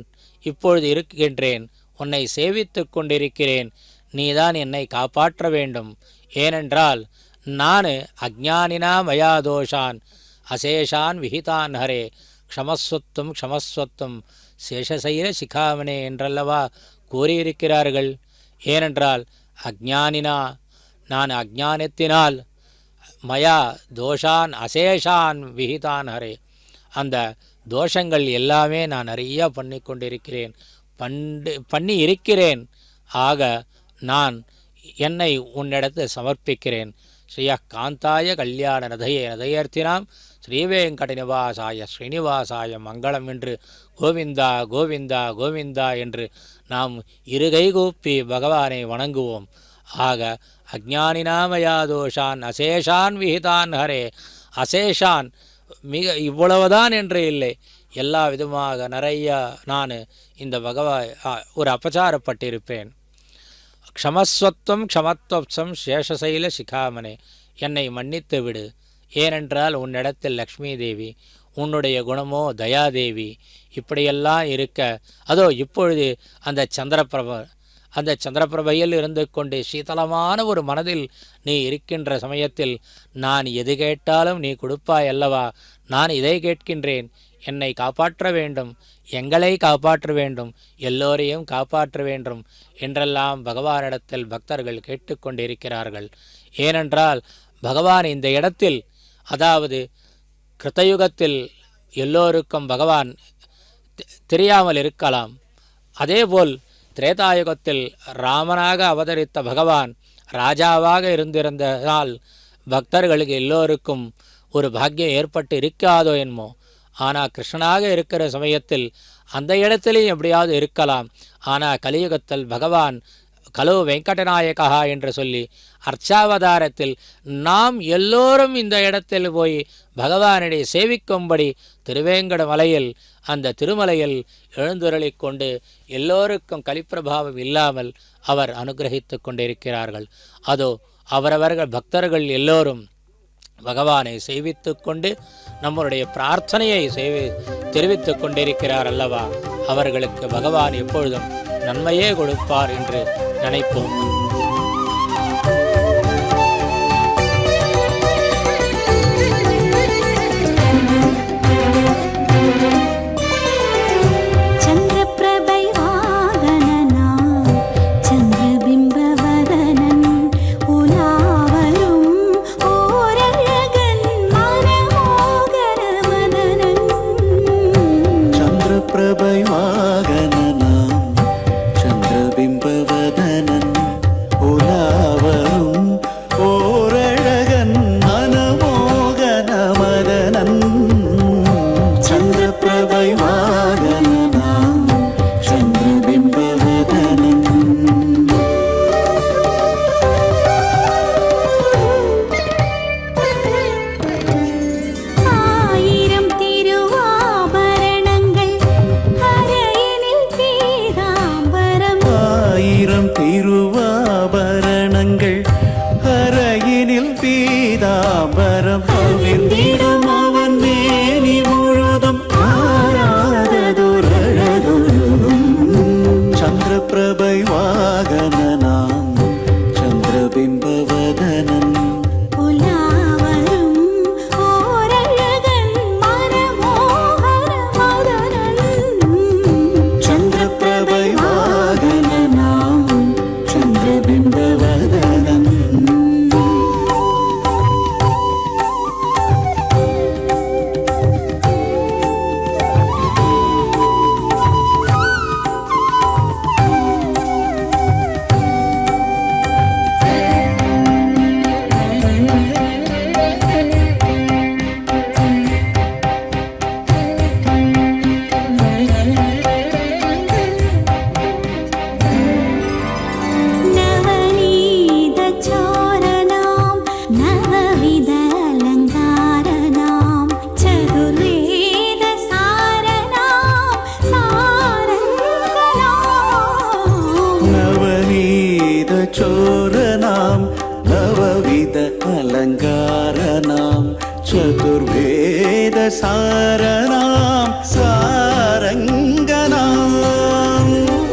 இப்பொழுது இருக்கின்றேன், உன்னை சேவித்து கொண்டிருக்கிறேன், நீதான் என்னை காப்பாற்ற வேண்டும். ஏனென்றால் நான் அஜ்ஞானினா மயா தோஷான் அசேஷான் விஹிதான் ஹரே க்ஷமஸ்வத்தும் க்ஷமஸ்வத்தும் சேஷசைல சிகாமனே என்றல்லவா கூறியிருக்கிறார்கள். ஏனென்றால் அஜ்ஞானினா, நான் அஜ்ஞானத்தினால், மயா தோஷான் அசேஷான் விஹிதான் ஹரே, அந்த தோஷங்கள் எல்லாமே நான் நிறைய பண்ணி கொண்டிருக்கிறேன், பண்ணி இருக்கிறேன். ஆக நான் என்னை உன்னிடத்தில் சமர்ப்பிக்கிறேன். ஸ்ரீய காந்தாய கல்யாண ரதையர்த்தினாம் ஸ்ரீவேங்கட நிவாசாய ஸ்ரீனிவாசாய மங்களம் என்று கோவிந்தா கோவிந்தா கோவிந்தா என்று நாம் இருகை கூப்பி பகவானை வணங்குவோம். ஆக அஜ்ஞானினாமயா தோஷான் அசேஷான் விஹிதான் ஹரே, அசேஷான் மிக இவ்வளவுதான் என்று இல்லை, எல்லா விதமாக நிறைய நான் இந்த ஒரு அபச்சாரப்பட்டிருப்பேன். க்ஷமஸ்வத்துவம் க்ஷமத்வப்சம் சேஷசைல சிகாமனே, என்னை மன்னித்து விடு. ஏனென்றால் உன்னிடத்தில் லக்ஷ்மி தேவி, உன்னுடைய குணமோ தயாதேவி, இப்படியெல்லாம் இருக்க, அதோ இப்பொழுது அந்த சந்திரபிரபையில் இருந்து கொண்டு சீதளமான ஒரு மனதில் நீ இருக்கின்ற சமயத்தில் நான் எது கேட்டாலும் நீ கொடுப்பாய் அல்லவா. நான் இதை கேட்கின்றேன், என்னை காப்பாற்ற வேண்டும், எங்களை காப்பாற்ற வேண்டும், எல்லோரையும் காப்பாற்ற வேண்டும் என்றெல்லாம் பகவானிடத்தில் பக்தர்கள் கேட்டுக்கொண்டிருக்கிறார்கள். ஏனென்றால் பகவான் இந்த இடத்தில், அதாவது கிருத்தயுகத்தில் எல்லோருக்கும் பகவான் தெரியாமல் இருக்கலாம். அதேபோல் திரேதாயுகத்தில் ராமனாக அவதரித்த பகவான் ராஜாவாக இருந்திருந்ததால் பக்தர்களுக்கு எல்லோருக்கும் ஒரு பாக்கியம் ஏற்பட்டு இருக்காதோ என்னமோ. ஆனால் கிருஷ்ணனாக இருக்கிற சமயத்தில் அந்த இடத்திலையும் எப்படியாவது இருக்கலாம். ஆனால் கலியுகத்தில் பகவான் கலோ வெங்கடநாயகா என்று சொல்லி அர்ச்சாவதாரத்தில் நாம் எல்லோரும் இந்த இடத்தில் போய் பகவானிடையே சேவிக்கும்படி திருவேங்கட மலையில், அந்த திருமலையில் எழுந்துருளிக் கொண்டு எல்லோருக்கும் கலிப்பிரபாவம் இல்லாமல் அவர் அனுகிரகித்து கொண்டிருக்கிறார்கள். அதோ அவரவர்கள் பக்தர்கள் எல்லோரும் பகவானை சேவித்து கொண்டு நம்முடைய பிரார்த்தனையை தெரிவித்து கொண்டிருக்கிறார் அல்லவா. அவர்களுக்கு பகவான் எப்பொழுதும் நன்மையே கொடுப்பார் என்று நினைப்போம். பிரபை வாகனனாம் சந்திரபிம்பவதனன் चोरनां नवविध अलङ्कारनां चतुर्वेदसारनां सारङ्गनाम्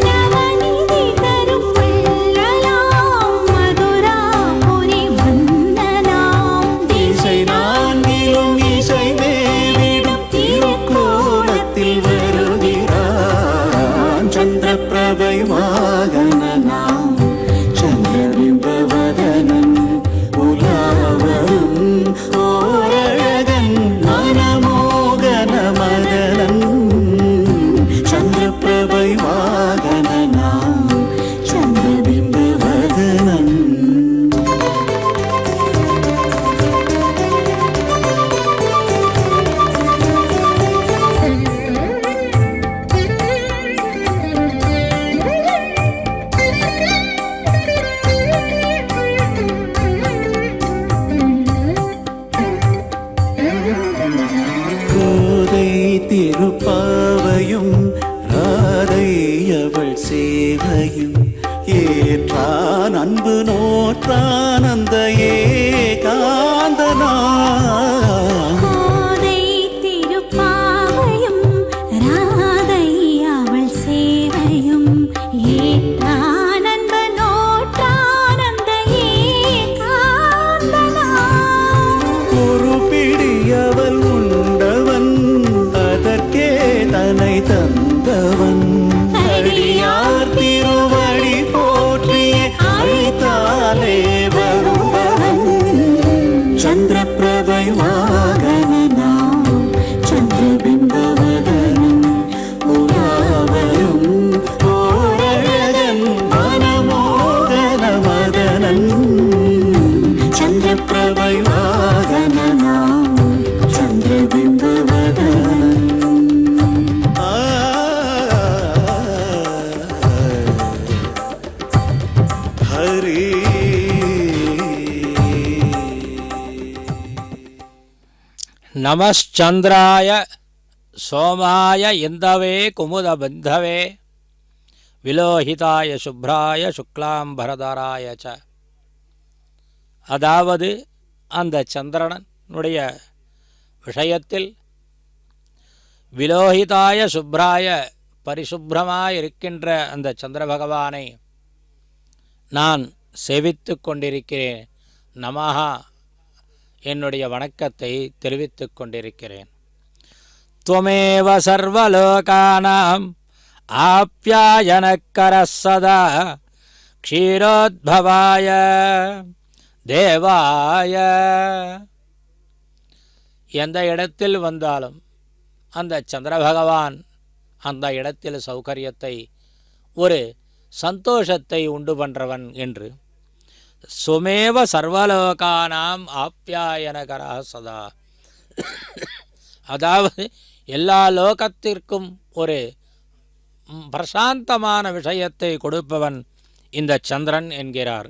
நவநிதி தரும் வள்ளலாம் மதுராபுரி மன்னனாம் இசை நான்கிலும் இசை மேவிடும் திருக்கோலத்தில் வருகிறான் சந்திரபிரபை வாகனனாம் சந்திரபிம்பவதனன் உலாவரும் ஓரழகன் மனமோகன மதனன் சந்திரபிரபை வாகனனாம் சந்திரபிம்பவதனன் கோதை திருப்பாவையும் ராதை அவள் சேவையும் ஏற்றான் அன்பு நோற்றான் அந்த ஏகாந்தனா கோதை திருப்பாவையும் ராதை அவள் சேவையும் ஏற்றான் அன்பு நோற்றான் அந்த ஏகாந்தனாம் ஒரு பிடி அவள் உண்டவன் அதற்கே தன்னை தந்தவன் அடியார் திருவடி போற்றிய அழைத்தாலே வருபவன் சந்திரபிரபை வாகனனாம் சந்திரபிம்பவதனன் உலாவரும் ஓரழகன் மனமோகன மதனன் சந்திரபிரபை வாகனனாம் சந்திரபிம்பவதனன் ஹரி நமச்சந்திராய சோமாய இந்தவே குமுத பந்தவே விலோஹிதாய சுப்ராய சுக்லாம்பரதராய ச. அதாவது அந்த சந்திரனுடைய விஷயத்தில் விலோஹிதாய சுப்ராய பரிசுப்ரமாயிருக்கின்ற அந்த சந்திர பகவானை நான் சேவித்து கொண்டிருக்கிறேன். நமஹா என்னுடைய வணக்கத்தை தெரிவித்துக் கொண்டிருக்கிறேன். त्वमेव सर्वलोकानां आप्यायनकरः सदा क्षीरोद्भवाय தேவாய. எந்த இடத்தில் வந்தாலும் அந்த சந்திர பகவான் அந்த இடத்தில் சௌகரியத்தை ஒரு சந்தோஷத்தை உண்டு பண்ணுறவன் என்று சுமேவ சர்வலோகானாம் ஆப்யாயனகரா சதா. அதாவது எல்லா லோகத்திற்கும் ஒரு பிரசாந்தமான விஷயத்தை கொடுப்பவன் இந்த சந்திரன் என்கிறார்.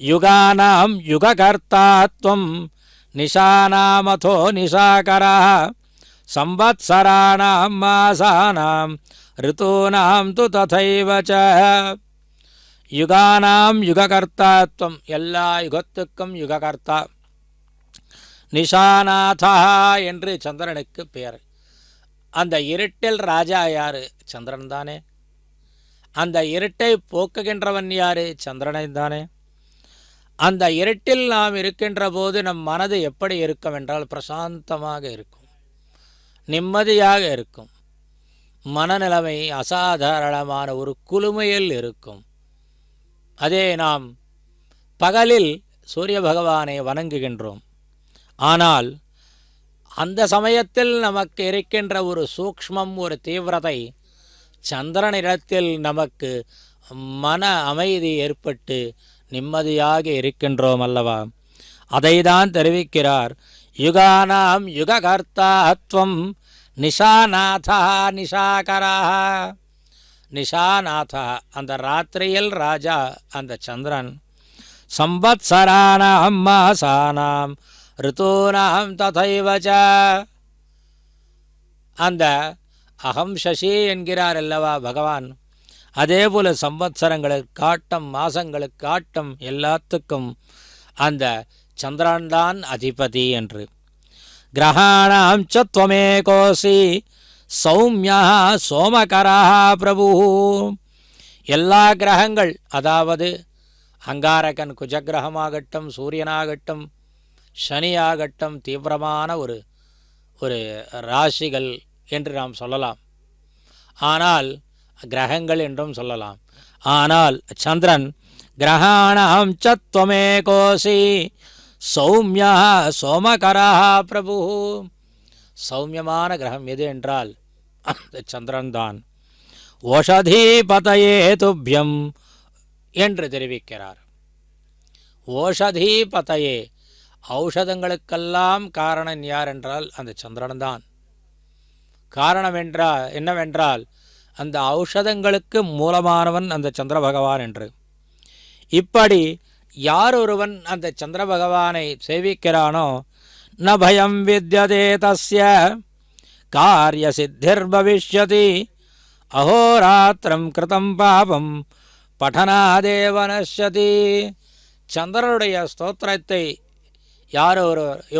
யுகானாம் யுககர்த்தாத்வம் நிஷானாமதோ நிஷாகரா சம்வத்சராணாம் மாசானாம் ரிதூனாம் து ததைவ ச. யுகானாம் யுககர்த்தாத்வம் எல்லா யுகத்துக்கும் யுககர்த்தா. நிஷாநாதா என்று சந்திரனுக்கு பெயர். அந்த இருட்டில் ராஜா யாரு? சந்திரன் தானே. அந்த இருட்டை போக்குகின்றவன் யாரு? சந்திரனை தானே. அந்த இருட்டில் நாம் இருக்கின்ற போது நம் மனது எப்படி இருக்கும் என்றால் பிரசாந்தமாக இருக்கும், நிம்மதியாக இருக்கும். மனநிலைமை அசாதாரணமான ஒரு குளுமையில் இருக்கும். அதே நாம் பகலில் சூரிய பகவானை வணங்குகின்றோம். ஆனால் அந்த சமயத்தில் நமக்கு இருக்கின்ற ஒரு சூக்ஷ்மம், ஒரு தீவிரதை சந்திரனிடத்தில் நமக்கு மன அமைதி ஏற்பட்டு நிம்மதியாக இருக்கின்றோம் அல்லவா? அதைதான் தெரிவிக்கிறார். யுகானாம் யுககர்த்தாத்வம் நிஷாநாதா நிஷாகரா. நிஷாநாதா அந்த ராத்திரியில் ராஜா அந்த சந்திரன். சம்பத்சராணாம் மாசானாம் ரிதூனாம் ததைவச. அந்த அகம் சசி என்கிறார் அல்லவா பகவான். அதே போல் சம்பத்சரங்களுக்கு காட்டம், மாசங்களுக்கு காட்டம், எல்லாத்துக்கும் அந்த சந்திரன்தான் அதிபதி என்று. கிரகாணாம் ச த்வமேகோசி சௌமியா சோமகரா பிரபு. எல்லா கிரகங்கள், அதாவது அங்காரகன் குஜகிரகமாகட்டும், சூரியனாகட்டும், சனியாகட்டும், தீவிரமான ஒரு ராசிகள் என்று நாம் சொல்லலாம். ஆனால் கிரகங்கள் என்றும் சொல்லலாம். ஆனால் சந்திரன் கிரகாணாம் ச த்வமேகோசி சௌமியா சோமகரா பிரபு. சௌமியமான கிரகம் எது என்றால் அந்த சந்திரன்தான். ஓஷதீபதயே துப்யம் என்று தெரிவிக்கிறார். ஓஷதீபதயே, ஔஷதங்களுக்கெல்லாம் காரணம் யார் என்றால் அந்த சந்திரன்தான். காரணம் என்னவென்றால் அந்த ஔஷதங்களுக்கு மூலமானவன் அந்த சந்திர பகவான் என்று. இப்படி யார் ஒருவன் அந்த சந்திர பகவானை சேவிக்கிறானோ ந பயம் வித்யதே தஸ்ய காரிய சித்திர் பவிஷ்யதி அஹோராத்திரம் கிருதம் பாபம் படனாதேவ நஷ்யதி. சந்திரனுடைய ஸ்தோத்திரத்தை யார்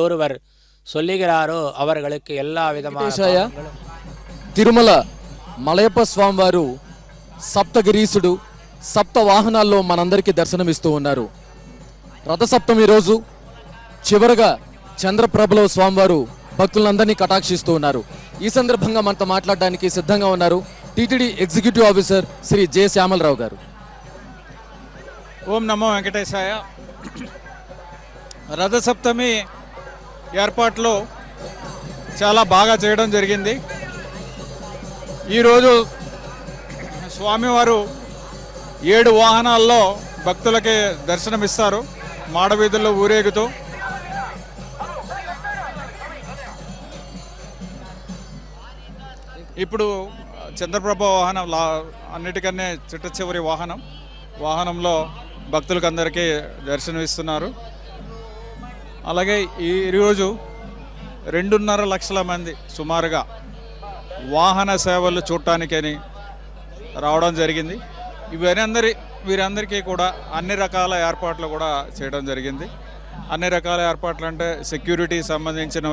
ஒருவர் சொல்லுகிறாரோ அவர்களுக்கு எல்லா விதமான பாவங்களும். తిరుమల మలయప్ప స్వామివారు సప్తగిరీసుడు, సప్త వాహనాల్లో మనందరికీ దర్శనమిస్తూ ఉన్నారు. రథసప్తమి రోజు చివరగా చంద్రప్రభలో స్వామివారు భక్తులందరినీ కటాక్షిస్తూ ఉన్నారు. ఈ సందర్భంగా మనతో మాట్లాడడానికి సిద్ధంగా ఉన్నారు TTD executive officer Shri J Syamala Rao గారు. ఓం నమో వెంకటేశాయ. రథసప్తమి ఏర్పాట్లు చాలా బాగా చేయడం జరిగింది. ఈరోజు స్వామివారు 7 వాహనాల్లో భక్తులకి దర్శనమిస్తారు, మాడవీధుల్లో ఊరేగుతూ. ఇప్పుడు చంద్రప్రభ వాహనం అన్నిటికన్నా చిట్ట చివరి వాహనంలో భక్తులకు అందరికీ దర్శనమిస్తున్నారు. అలాగే ఈరోజు 2.5 లక్షల మంది సుమారుగా వాహన సేవలు చూడటానికని రావడం జరిగింది. వీరందరికీ కూడా అన్ని రకాల ఏర్పాట్లు కూడా చేయడం జరిగింది. అన్ని రకాల ఏర్పాట్లు అంటే సెక్యూరిటీ సంబంధించిన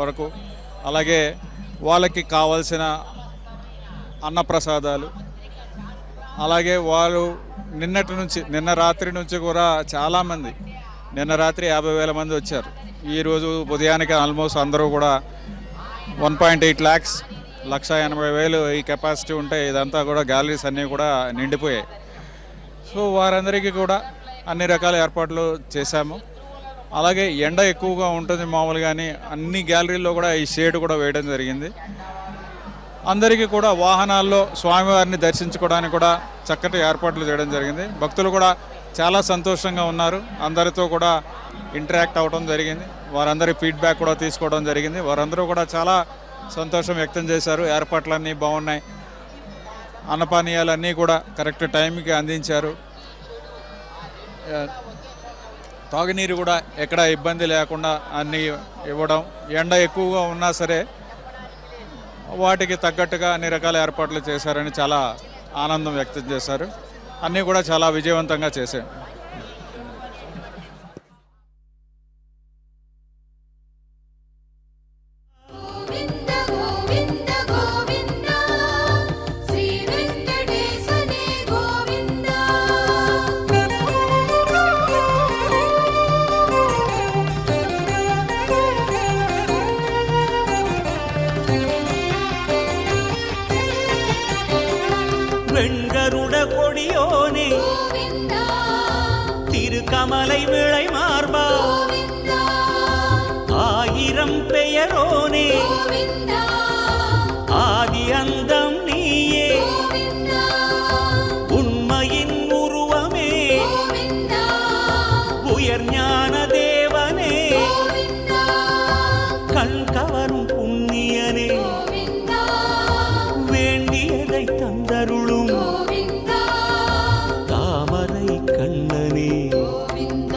వరకు, అలాగే వాళ్ళకి కావాల్సిన అన్నప్రసాదాలు, అలాగే వాళ్ళు నిన్న రాత్రి నుంచి కూడా చాలామంది, నిన్న రాత్రి 50,000 మంది వచ్చారు. ఈరోజు ఉదయానికి ఆల్మోస్ట్ అందరూ కూడా 1.8 lakhs 1,80,000 ఈ కెపాసిటీ ఉంటే ఇదంతా కూడా గ్యాలరీస్ అన్నీ కూడా నిండిపోయాయి. సో వారందరికీ కూడా అన్ని రకాల ఏర్పాట్లు చేశాము. అలాగే ఎండ ఎక్కువగా ఉంటుంది మామూలుగాని, అన్ని గ్యాలరీల్లో కూడా ఈ షేడ్ కూడా వేయడం జరిగింది. అందరికీ కూడా వాహనాల్లో స్వామివారిని దర్శించుకోవడానికి కూడా చక్కటి ఏర్పాట్లు చేయడం జరిగింది. భక్తులు కూడా చాలా సంతోషంగా ఉన్నారు. అందరితో కూడా ఇంటరాక్ట్ అవ్వడం జరిగింది. వారందరి ఫీడ్బ్యాక్ కూడా తీసుకోవడం జరిగింది. వారందరూ కూడా చాలా సంతోషం వ్యక్తం చేశారు. ఏర్పాట్లన్నీ బాగున్నాయి, అన్నపానీయాలన్నీ కూడా కరెక్ట్ టైంకి అందించారు. తాగునీరు కూడా ఎక్కడ ఇబ్బంది లేకుండా అన్నీ ఇవ్వడం. ఎండ ఎక్కువగా ఉన్నా సరే వాటికి తగ్గట్టుగా అన్ని రకాల ఏర్పాట్లు చేశారని చాలా ఆనందం వ్యక్తం చేశారు. అన్నీ కూడా చాలా విజయవంతంగా చేశారు. గోవింద గోవింద గోవింద శ్రీ వెంకటేశనే గోవింద. வெண்கருட கொடியோனே గోవింద திருக்கமலை விளை மார்பா గోవింద 1000 பெயரோனே గోవింద ஆதி அந்தம் நீயே గోవింద உண்மையின் உருவமே గోవింద உயர் ஞான தேவனே గోవింద கண் கவரும் புண்ணியனே గోవింద வேண்டியதை தந்தருளும் గోవింద தாமரை கண்ணனே గోవింద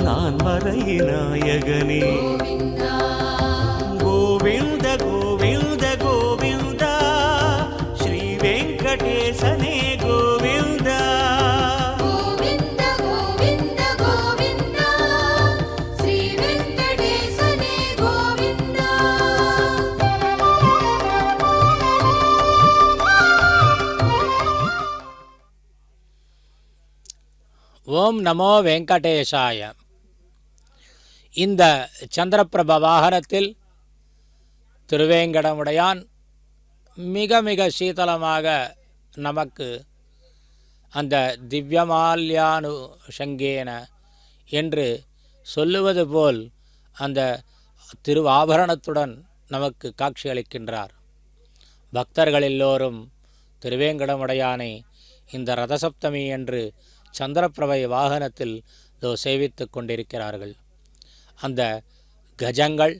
நான் மறை நாயகனே గోవింద கோவிந்த ஓம் நமோ வெங்கடேஷாய. இந்த சந்திரபிரப வாகனத்தில் திருவேங்கடமுடையான் மிக மிக சீதளமாக நமக்கு அந்த திவ்யமால்யானு சங்கேன என்று சொல்லுவது போல் அந்த திருவாபரணத்துடன் நமக்கு காட்சியளிக்கின்றார். பக்தர்கள் எல்லோரும் திருவேங்கடமுடையானை இந்த ரதசப்தமி என்று சந்திரபிரபை வாகனத்தில் சேவித்து கொண்டிருக்கிறார்கள். அந்த கஜங்கள்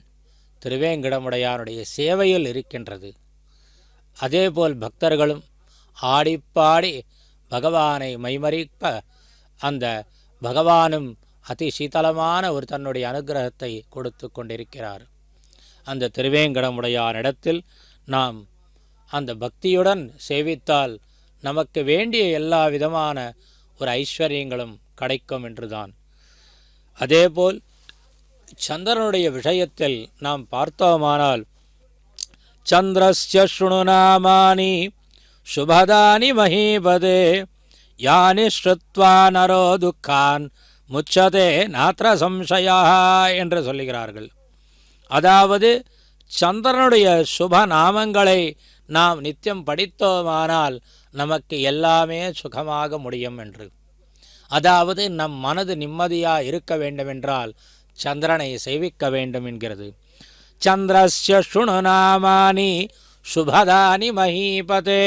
திருவேங்கடமுடையானுடைய சேவையில் இருக்கின்றது. அதேபோல் பக்தர்களும் ஆடிப்பாடி பகவானை மைமறிப்ப அந்த பகவானும் அதி சீதளமான ஒரு தன்னுடைய அனுகிரகத்தை கொடுத்து கொண்டிருக்கிறார். அந்த திருவேங்கடமுடையானிடத்தில் நாம் அந்த பக்தியுடன் சேவித்தால் நமக்கு வேண்டிய எல்லா விதமான ஒரு ஐஸ்வர்யங்களும் கிடைக்கும் என்றுதான். அதேபோல் சந்திரனுடைய விஷயத்தில் நாம் பார்த்தோமானால் சந்திரஸ்ய ஸ்ருணுநாமானி சுபதானி மஹீபதே யானி ஸ்ருத்வா நரோ துக்கான் முச்சதே நாத்ர சம்சயா என்று சொல்லுகிறார்கள். அதாவது சந்திரனுடைய சுப நாமங்களை நாம் நித்தியம் படித்தோமானால் நமக்கு எல்லாமே சுகமாக முடியும் என்று. அதாவது நம் மனது நிம்மதியாக இருக்க வேண்டுமென்றால் சந்திரனை சேவிக்க வேண்டும் என்கிறது. சந்திரஸ்ய ஸ்ருணுநாமானி சுபதானி மஹீபதே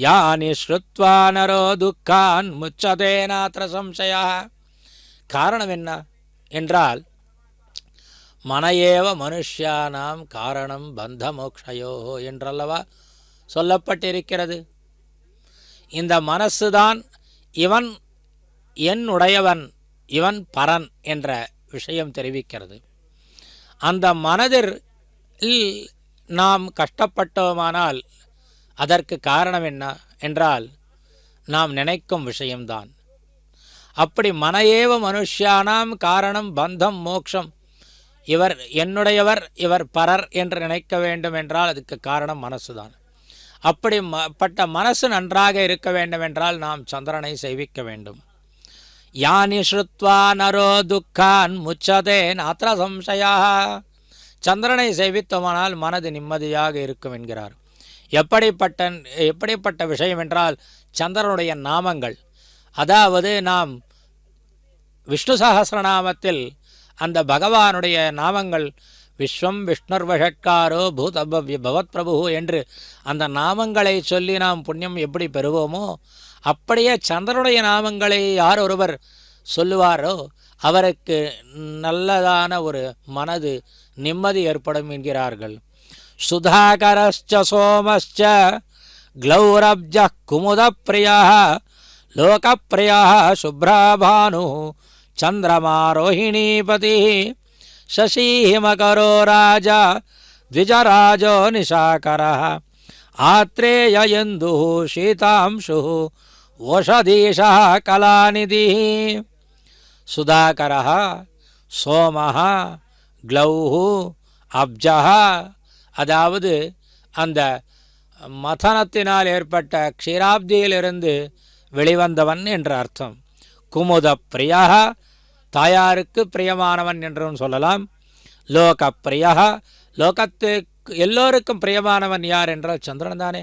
யானி ஸ்ருத்வா நரோ துக்கான் முச்சதே நாத்ர சம்சயா. காரணம் என்ன என்றால் மனையேவ மனுஷ்யானாம் காரணம் பந்த மோக்ஷயோ என்றல்லவா சொல்லப்பட்டிருக்கிறது. இந்த மனசுதான் இவன் என்னுடையவன், இவன் பரன் என்ற விஷயம் தெரிவிக்கிறது. அந்த மனதில் நாம் கஷ்டப்பட்டோமானால் அதற்கு காரணம் என்ன என்றால் நாம் நினைக்கும் விஷயம்தான். அப்படி மனையேவ மனுஷ்யானாம் காரணம் பந்தம் மோக்ஷம், இவர் என்னுடையவர், இவர் பரர் என்று நினைக்க வேண்டும் என்றால் அதுக்கு காரணம் மனசுதான். அப்படிப்பட்ட மனசு நன்றாக இருக்க வேண்டுமென்றால் நாம் சந்திரனை சேவிக்க வேண்டும். யானி ஸ்ருத்வா நரோ துக்கான் முச்சதே நாத்ர சம்சயா. சந்திரனை சேவித்தோமானால் மனது நிம்மதியாக இருக்கும் என்கிறார். எப்படிப்பட்ட விஷயம் என்றால் சந்திரனுடைய நாமங்கள். அதாவது நாம் விஷ்ணு சஹஸ்ரநாமத்தில் அந்த பகவானுடைய நாமங்கள் விஸ்வம் விஷ்ணுர்வஷட்காரோ பூத பவத் பிரபு என்று அந்த நாமங்களை சொல்லி நாம் புண்ணியம் எப்படி பெறுவோமோ அப்படியே சந்திரனுடைய நாமங்களை யார் ஒருவர் சொல்லுவாரோ அவருக்கு நல்லதான ஒரு மனது நிம்மதி ஏற்படும் என்கிறார்கள். சுதாகரஸ்ச சோமஸ்ச க்ளௌரப்ஜ குமுத பிரியா லோகப்பிரியா சுப்ரபானு சந்திரமா ரோஹிணீபதி சசீமகரோ ராஜா த்விஜராஜோ நிஷாகர ஆத்ரேயந்து சீதாம்சு ஓஷதீஷா கலாநிதி. சுதாகர சோம க்ளௌஹு அப்ஜா, அதாவது அந்த மதனத்தினால் ஏற்பட்ட க்ஷீராப்தியிலிருந்து வெளிவந்தவன் என்ற அர்த்தம். குமுத பிரியா, தாயாருக்கு பிரியமானவன் என்றும் சொல்லலாம். லோக பிரியா, லோகத்துக்கு எல்லோருக்கும் பிரியமானவன் யார் என்றால் சந்திரன் தானே.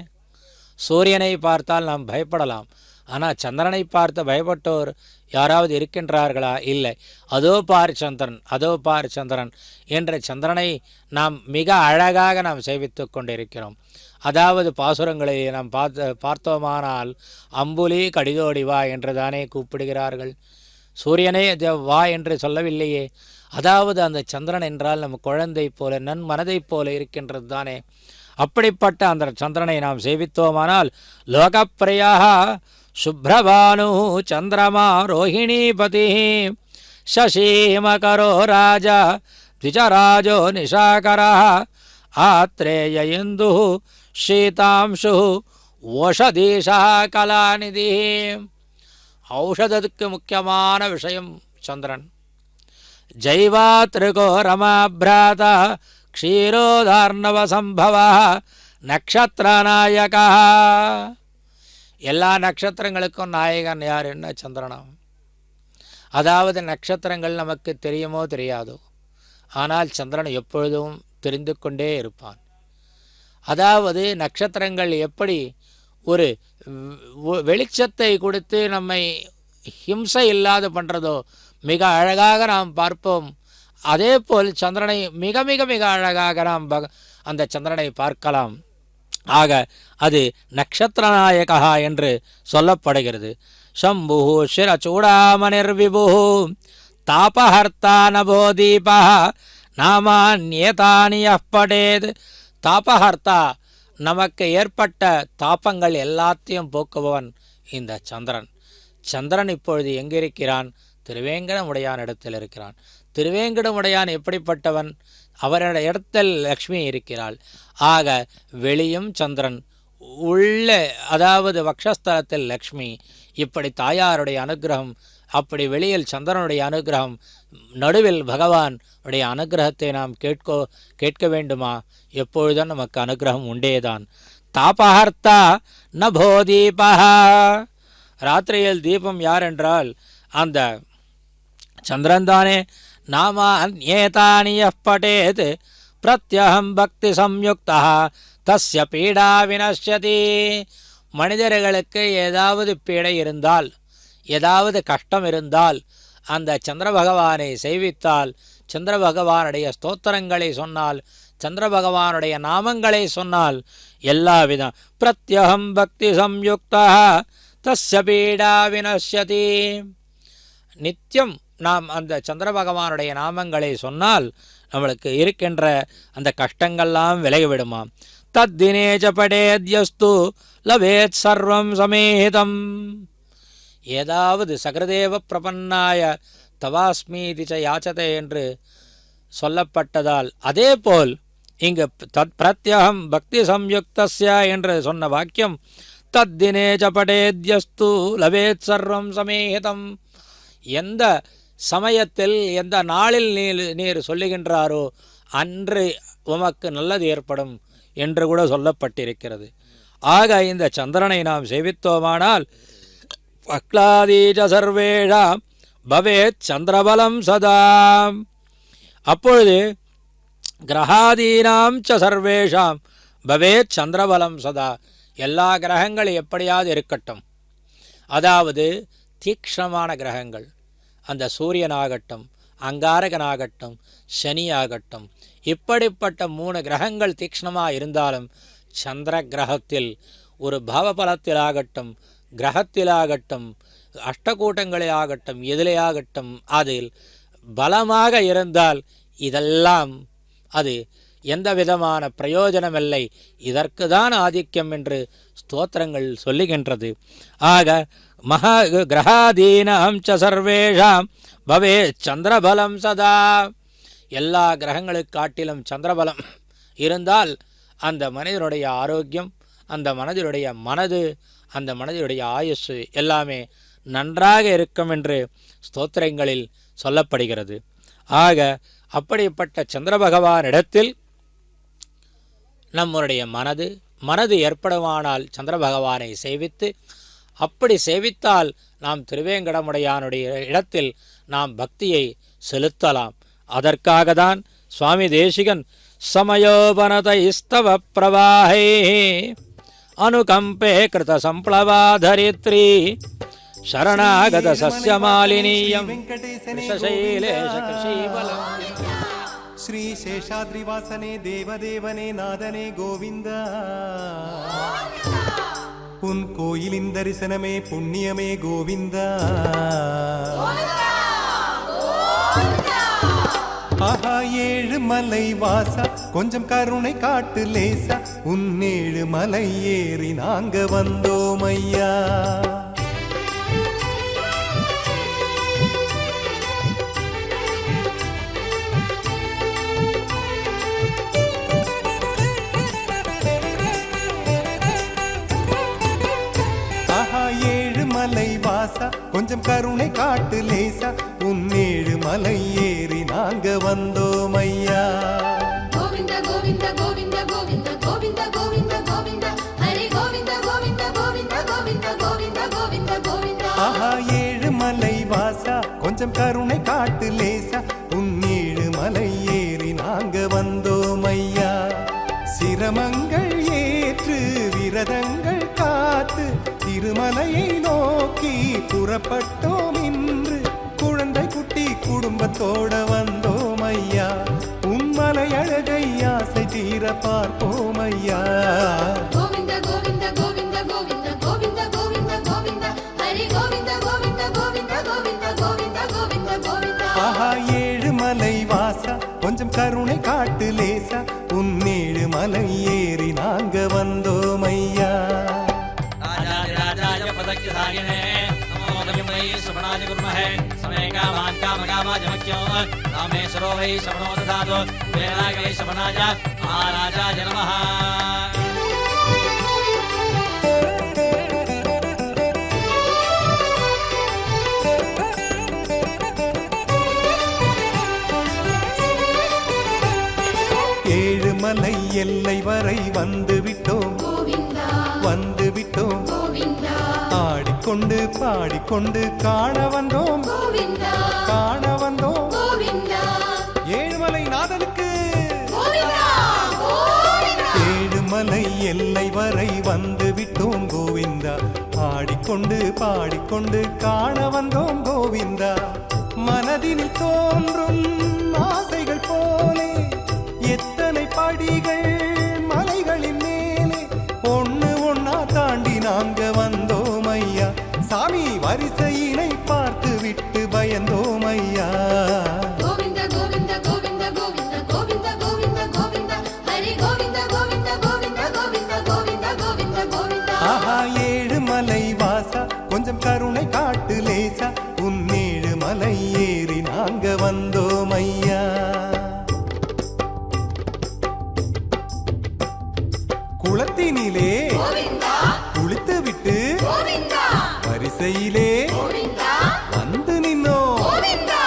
சூரியனை பார்த்தால் நாம் பயப்படலாம், ஆனால் சந்திரனை பார்த்து பயப்பட்டோர் யாராவது இருக்கின்றார்களா? இல்லை. அதோ பார் சந்திரன், அதோ பார் சந்திரன் என்ற சந்திரனை நாம் மிக அழகாக நாம் சேவித்து கொண்டிருக்கிறோம். அதாவது பாசுரங்களை நாம் பார்த்தோமானால் அம்புலி கடிதோடி வா என்று தானே கூப்பிடுகிறார்கள். சூரியனே வா என்று சொல்லவில்லையே. அதாவது அந்த சந்திரன் என்றால் நம் குழந்தை போல நன் மனதைப் போல இருக்கின்றது தானே. அப்படிப்பட்ட அந்த சந்திரனை நாம் சேவித்தோமானால் லோகப்பிரியாக சுப்ரபானு சந்திரமா ரோஹிணீபதி சசீமகரோ ராஜா த்விஜராஜோ நிஷாகர ஆத்ரேய இந்து சீதாம்சு ஓஷதீஷா கலாநிதி. ஔஷதத்துக்கு முக்கியமான விஷயம் சந்திரன். ஜைவாத்ருகோ ரமாபிராத க்ஷீரோதார்ணவ சம்பவ நக்ஷத்திர நாயகா. எல்லா நட்சத்திரங்களுக்கும் நாயகன் யார்? என்ன? சந்திரனம். அதாவது நட்சத்திரங்கள் நமக்கு தெரியுமோ தெரியாதோ, ஆனால் சந்திரன் எப்பொழுதும் தெரிந்து கொண்டே இருப்பான். அதாவது நட்சத்திரங்கள் எப்படி ஒரு வெளிச்சத்தை கொடுத்து நம்மை ஹிம்சை இல்லாது பண்ணுறதோ மிக அழகாக நாம் பார்ப்போம். அதே போல் சந்திரனை மிக மிக மிக அழகாக நாம் அந்த சந்திரனை பார்க்கலாம். ஆக அது நக்ஷத்திரநாயகா என்று சொல்லப்படுகிறது. சம்பு சிரச்சூடாமணிர் விபு தாபஹர்த்தா நபோ தீபா நாமான்யேதானி படேத். தாபஹர்த்தா, நமக்கு ஏற்பட்ட தாபங்கள் எல்லாத்தையும் போக்குபவன் இந்த சந்திரன். சந்திரன் இப்பொழுது எங்கிருக்கிறான்? திருவேங்கடமுடையான் இடத்தில் இருக்கிறான். திருவேங்கடமுடையான் எப்படிப்பட்டவன்? அவருடைய இடத்தில் லக்ஷ்மி இருக்கிறாள். ஆக வெளியும் சந்திரன், உள்ள அதாவது வக்ஷஸ்தலத்தில் லக்ஷ்மி. இப்படி தாயாருடைய அனுகிரகம், அப்படி வெளியில் சந்திரனுடைய அனுகிரகம், நடுவில் பகவான் உடைய அனுகிரகத்தை நாம் கேட்க வேண்டுமா? எப்பொழுதும் நமக்கு அனுகிரகம் உண்டேதான். தாபஹர்த்தா நபோ தீபா. ராத்திரியில் தீபம் யார் என்றால் அந்த சந்திரன் தானே. நாமா அந்யேதானி படேத் பிரத்யஹம் பக்தி சம்யுக்தா தஸ்ய பீடா வினஷ்யதி. மனிதர்களுக்கு ஏதாவது பீடை இருந்தால், ஏதாவது கஷ்டம் இருந்தால், அந்த சந்திர பகவானை சேவித்தால், சந்திர பகவானுடைய ஸ்தோத்திரங்களை சொன்னால், சந்திர பகவானுடைய நாமங்களை சொன்னால், எல்லா விதம் பிரத்யஹம் பக்தி சம்யுக்தா தஸ்ய பீடா வினஷ்யதி. நித்தியம் நாம் அந்த சந்திர பகவானுடைய நாமங்களை சொன்னால் நம்மளுக்கு இருக்கின்ற அந்த கஷ்டங்கள்லாம் விலகிவிடுமாம். தத்தினேஜ படேத்யஸ்து லவேத் சர்வம் சமேதம். ஏதாவது சகரதேவ பிரபன்னாய தவாஸ்மீதி ச யாச்சதே என்று சொல்லப்பட்டதால், அதே போல் இங்கு பிரத்யஹம் பக்தி சம்யுக்தஸ்ய என்று சொன்ன வாக்கியம் தத்தினேஜ படேத்யஸ்து லவேத் சர்வம் சமேதம். எந்த சமயத்தில் எந்த நாளில் நீர் சொல்லுகின்றாரோ அன்று உமக்கு நல்லது ஏற்படும் என்று கூட சொல்லப்பட்டிருக்கிறது. ஆக இந்த சந்திரனை நாம் சேவித்தோமானால் பக்லாதீஜ சர்வேஷாம் பவேத் சந்திரபலம் சதா. அப்பொழுது கிரகாதீனாம் ச சர்வேஷாம் பவேத் சந்திரபலம் சதா. எல்லா கிரகங்கள் எப்படியாவது இருக்கட்டும், அதாவது தீக்ஷ்ணமான கிரகங்கள், அந்த சூரியனாகட்டும், அங்காரகனாகட்டும், சனியாகட்டும், இப்படிப்பட்ட 3 கிரகங்கள் தீக்ஷ்ணமாக இருந்தாலும் சந்திர கிரகத்தில் ஒரு பவபலத்திலாகட்டும், கிரகத்திலாகட்டும், அஷ்டகூட்டங்களிலாகட்டும், எதிலையாகட்டும், அதில் பலமாக இருந்தால் இதெல்லாம் அது எந்த விதமான பிரயோஜனமில்லை, இதற்கு தான் ஆதிக்கம் என்று ஸ்தோத்திரங்கள் சொல்லுகின்றது. ஆக மகா கிரகாதீனாம் ச சர்வேஷாம் பவே சந்திரபலம் சதா. எல்லா கிரகங்களுக்கு காட்டிலும் சந்திரபலம் இருந்தால் அந்த மனிதனுடைய ஆரோக்கியம், அந்த மனதினுடைய மனது, அந்த மனதினுடைய ஆயுசு எல்லாமே நன்றாக இருக்கும் என்று ஸ்தோத்திரங்களில் சொல்லப்படுகிறது. ஆக அப்படிப்பட்ட சந்திர பகவான் இடத்தில் நம்முடைய மனது ஏற்படுமானால் சந்திர பகவானை சேவித்து, அப்படி சேவித்தால் நாம் திருவேங்கடமுடையானுடைய இடத்தில் நாம் பக்தியை செலுத்தலாம். அதற்காக தான் சுவாமி தேசிகன் சமயோபனத இஸ்தவ பிரவாஹே அனுகம்பே கிருத சம்ப்ளவாதரித்ரி சரணாகத சஸ்யமாலினீயம் கிருஷசைலேஷ கிருஷீபலம். श्री शेषाद्रिवासने देवदेवने नादने गोविंद उन कोयिलिन दर्शनमे पुण्यमे गोविंद ஆஹா ஏழு மலை வாசா கொஞ்சம் கருணை காட்டு லேசா உன் 7 மலை ஏறி நாங்க வந்தோம் ஐயா. மலை வாசா கொஞ்சம் கருணை காட்டு லேசா உன் 7 மலை ஏறி நாங்க வந்தோம் ஐயா. கோவிந்த கோவிந்த கோவிந்த கோவிந்த கோவிந்த கோவிந்த கோவிந்த ஹரி கோவிந்த கோவிந்த கோவிந்த கோவிந்த கோவிந்த கோவிந்த கோவிந்த. ஆஹா ஏழு மலை வாசா கொஞ்சம் கொஞ்சம் கருணை காட்டு லேசா உன் ஏழு மலை ஏறி நாங்க வந்தோம் ஐயா சிரமங்கள் ஏற்று விரதங்கள் காத்து திருமலையை நோக்கி புறப்பட்டோம் இன்று குழந்தை குட்டி குடும்பத்தோட வந்தோம் ஐயா உன்மலை அழகை ஆசை தீர பார்ப்போம் ஐயா கோவிந்த கோவிந்த கோவிந்த கோவிந்த கோவிந்த கோவிந்த கோவிந்த ஹரி கோவிந்த கோவிந்த கோவிந்த கோவிந்த கோவிந்த கோவிந்த கோவிந்த ஆஹா ஏழு மலை வாசா கொஞ்சம் கருணை காட்டு லேசா உன் ஏழு மலை ஏறி நாங்க வந்தோம் ஐயா राजाधिराजाय पदज्ञधारिणे नमो वयं श्रवणाय कुर्महे समय कामान् कामकामाजमख्यो कामेश्वरो वै श्रवणो ददातु वेदाय वै श्रवणाय महाराजाय नमः ஏழு மலை எல்லை வரை வந்து விட்டோம் கோவிந்தா வந்து விட்டோம் கோவிந்தா ஆடிக்கொண்டு பாடிக்கொண்டு காண வந்தோம் கோவிந்தா காண வந்தோம் கோவிந்தா ஏழுமலை நாதனுக்கு கோவிந்தா கோவிந்தா ஏழுமலை எல்லை வரை வந்து விட்டோம் கோவிந்தா ஆடிக்கொண்டு பாடிக்கொண்டு காண வந்தோம் கோவிந்தா மனதினில் தோன்றும் ஆசைகள் போலே எத்தனை படிகள் மலைகளின் மேலே ஒண்ணு ஒண்ணா தாண்டி நாங்க வந்தோம் ஐயா சாமி வரிசையினை பார்த்து விட்டு பயந்தோம் ஐயா கோவிந்த கோவிந்த கோவிந்த கோவிந்த கோவிந்த கோவிந்த கோவிந்த ஹரி கோவிந்த கோவிந்த கோவிந்த கோவிந்த கோவிந்த கோவிந்த கோவிந்த ஆஹா ஏழு மலை வாசா கொஞ்சம் கருணை காட்டு லேசா உன் ஏழு மலை ஏறி நாங்க வந்தோம் ஐயா குளத்தினிலே கோவிந்தா குளித்து விட்டு கோவிந்தா வரிசையிலே கோவிந்தா வந்து நின்னோம் கோவிந்தா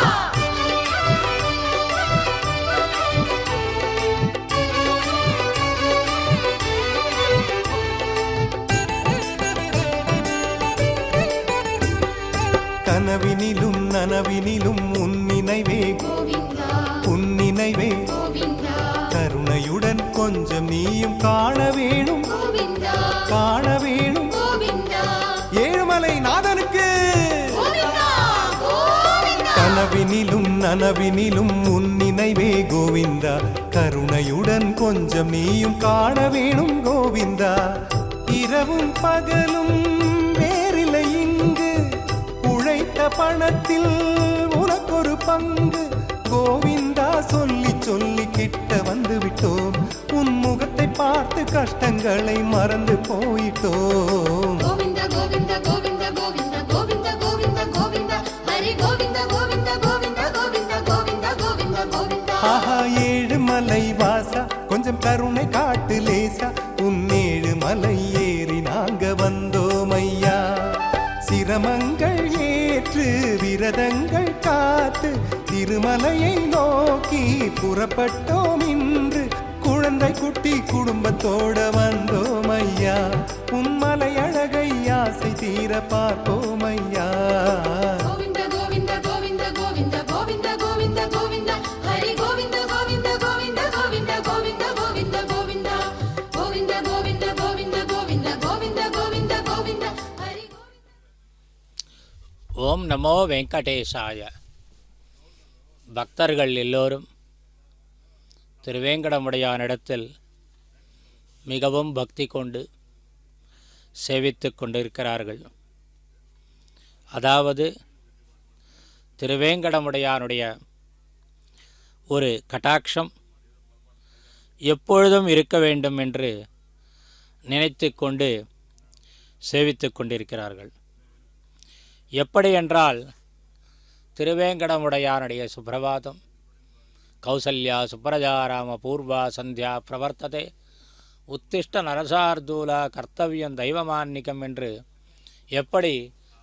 கனவினிலும் நனவினிலும் உன் நினைவே கோவிந்தா உன் நினைவே கோவிந்தா கருணையுடன் கொஞ்சம் நீயும் காண வேணும் கோவிந்தா காண வேணும் கோவிந்தா ஏழுமலை நாதனுக்கு கோவிந்தா கோவிந்தா கனவினிலும் நனவினிலும் உன் நினைவே கோவிந்தா கருணையுடன் கொஞ்சம் நீயும் காண வேணும் கோவிந்தா இரவும் பகலும் வேறில்லை இங்கு உழைத்த பணத்தில் உனக்கொரு பங்கு கோவிந்தா சொல்லி சொல்லி கிட்ட வந்து விட்டோம் உன் முகத்தை பார்த்து கஷ்டங்களை மறந்து போயிட்டோம் கோவிந்த கோவிந்த கோவிந்த கோவிந்த கோவிந்த கோவிந்த கோவிந்த ஹரி கோவிந்த கோவிந்த கோவிந்த கோவிந்த கோவிந்த கோவிந்த கோவிந்த ஆஹா ஏழு மலை வாசா கொஞ்சம் கருணை காட்டு லேசா உன் ஏழு மலை ஏறி நாங்க வந்தோம் ஐயா சிரமங்கள் ஏற்று விரதங்கள் காத்து திருமலையை நோக்கி புறப்பட்டோம் இன்று குழந்தை குட்டி குடும்பத்தோட வந்தோம் ஐயா உன்மலை அழகை ஆசை தீர பார்ப்போம் ஐயா கோவிந்த கோவிந்த கோவிந்த கோவிந்த கோவிந்த கோவிந்த கோவிந்த ஹரி கோவிந்த கோவிந்த கோவிந்த கோவிந்த கோவிந்த கோவிந்த கோவிந்த கோவிந்த கோவிந்த கோவிந்த கோவிந்த கோவிந்த கோவிந்த கோவிந்த ஹரி ஓம் நமோ வெங்கடேசாய. பக்தர்கள் எல்லோரும் திருவேங்கடமுடையானிடத்தில் மிகவும் பக்தி கொண்டு சேவித்து கொண்டிருக்கிறார்கள். அதாவது திருவேங்கடமுடையானுடைய ஒரு கட்டாட்சம் எப்பொழுதும் இருக்க வேண்டும் என்று நினைத்து கொண்டு சேவித்து கொண்டிருக்கிறார்கள். எப்படி என்றால் திருவேங்கடமுடையானுடைய சுப்பிரபாதம் கௌசல்யா சுப்ரஜாராம பூர்வா சந்தியா பிரவர்த்ததே உத்திஷ்ட நரசார்தூலா கர்த்தவியம் தெய்வமான்னிகம் என்று எப்படி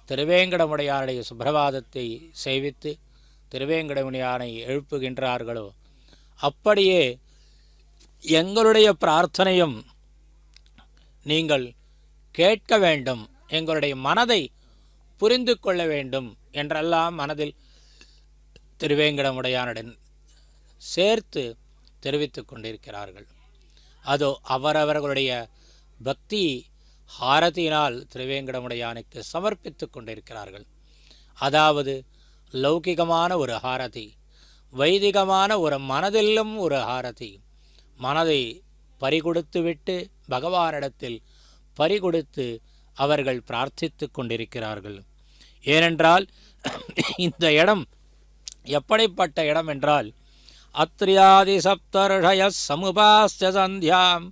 திருவேங்கடமுடையானுடைய சுப்பிரபாதத்தை சேவித்து திருவேங்கடமுடையானை எழுப்புகின்றார்களோ அப்படியே எங்களுடைய பிரார்த்தனையும் நீங்கள் கேட்க வேண்டும், எங்களுடைய மனதை புரிந்து கொள்ள வேண்டும் என்றெல்லாம் மனதில் திருவேங்கடமுடையானுடன் சேர்த்து தெரிவித்துக் கொண்டிருக்கிறார்கள். அதோ அவரவர்களுடைய பக்தி ஹாரதியினால் திருவேங்கடமுடையானுக்கு சமர்ப்பித்துக் கொண்டிருக்கிறார்கள். அதாவது லௌகிகமான ஒரு ஹாரதி, வைதிகமான ஒரு மனதிலும் ஒரு ஹாரதி. மனதை பறிகொடுத்து விட்டு பகவானிடத்தில் பறிகொடுத்து அவர்கள் பிரார்த்தித்து கொண்டிருக்கிறார்கள். ஏனென்றால் இந்த இடம் எப்படிப்பட்ட இடம் என்றால், அத்ரியாதி சப்தர்ஷய சமுபாஸ்ய சந்தியாம்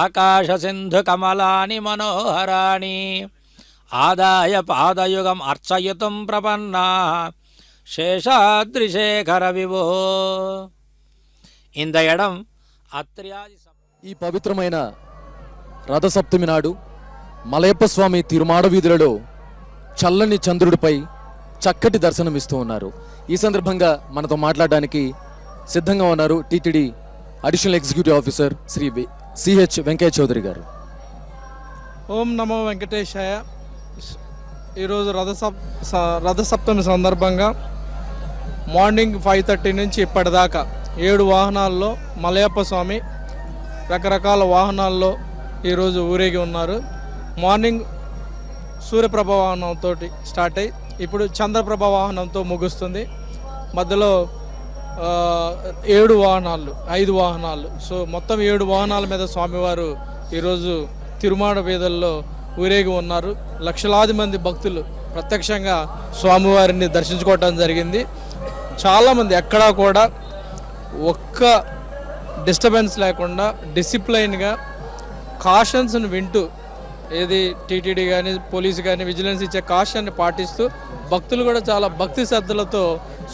ஆகாஷ சிந்து கமலானி மனோஹராணி ஆதாய பாதயுகம் அர்ச்சயித்தும் பிரபன்னா சேஷாத்ரிசேகர விவோ. இந்த இடம் అత్ర్యాది ఈ పవిత్రమైన రథసప్తమి నాడు మలయప్ప స్వామి తిరుమాడ వీధులలో చల్లని చంద్రుడిపై చక్కటి దర్శనమిస్తూ ఉన్నారు. ఈ సందర్భంగా మనతో మాట్లాడడానికి సిద్ధంగా ఉన్నారు TTD additional executive officer Shri CH Venkaiah Chowdary గారు. ఓం నమో వెంకటేశాయ. ఈరోజు రథసప్తమి సందర్భంగా మార్నింగ్ 5:30 నుంచి ఇప్పటిదాకా 7 వాహనాల్లో మలయప్ప స్వామి రకరకాల వాహనాల్లో ఈరోజు ఊరేగి ఉన్నారు. మార్నింగ్ సూర్యప్రభ వాహనంతో స్టార్ట్ అయ్యి ఇప్పుడు చంద్రప్రభ వాహనంతో ముగుస్తుంది. మధ్యలో 7 వాహనాలు 5 వాహనాలు, సో మొత్తం 7 వాహనాల మీద స్వామివారు ఈరోజు తిరుమాడ వీధుల్లో ఊరేగి ఉన్నారు. లక్షలాది మంది భక్తులు ప్రత్యక్షంగా స్వామివారిని దర్శించుకోవటం జరిగింది. చాలామంది ఎక్కడా కూడా ఒక్క డిస్టర్బెన్స్ లేకుండా డిసిప్లైన్గా కాషన్స్ని వింటూ, ఏది టీటీడీ కానీ పోలీసు కానీ విజిలెన్స్ ఇచ్చే కాషన్ని పాటిస్తూ భక్తులు కూడా చాలా భక్తి శ్రద్ధలతో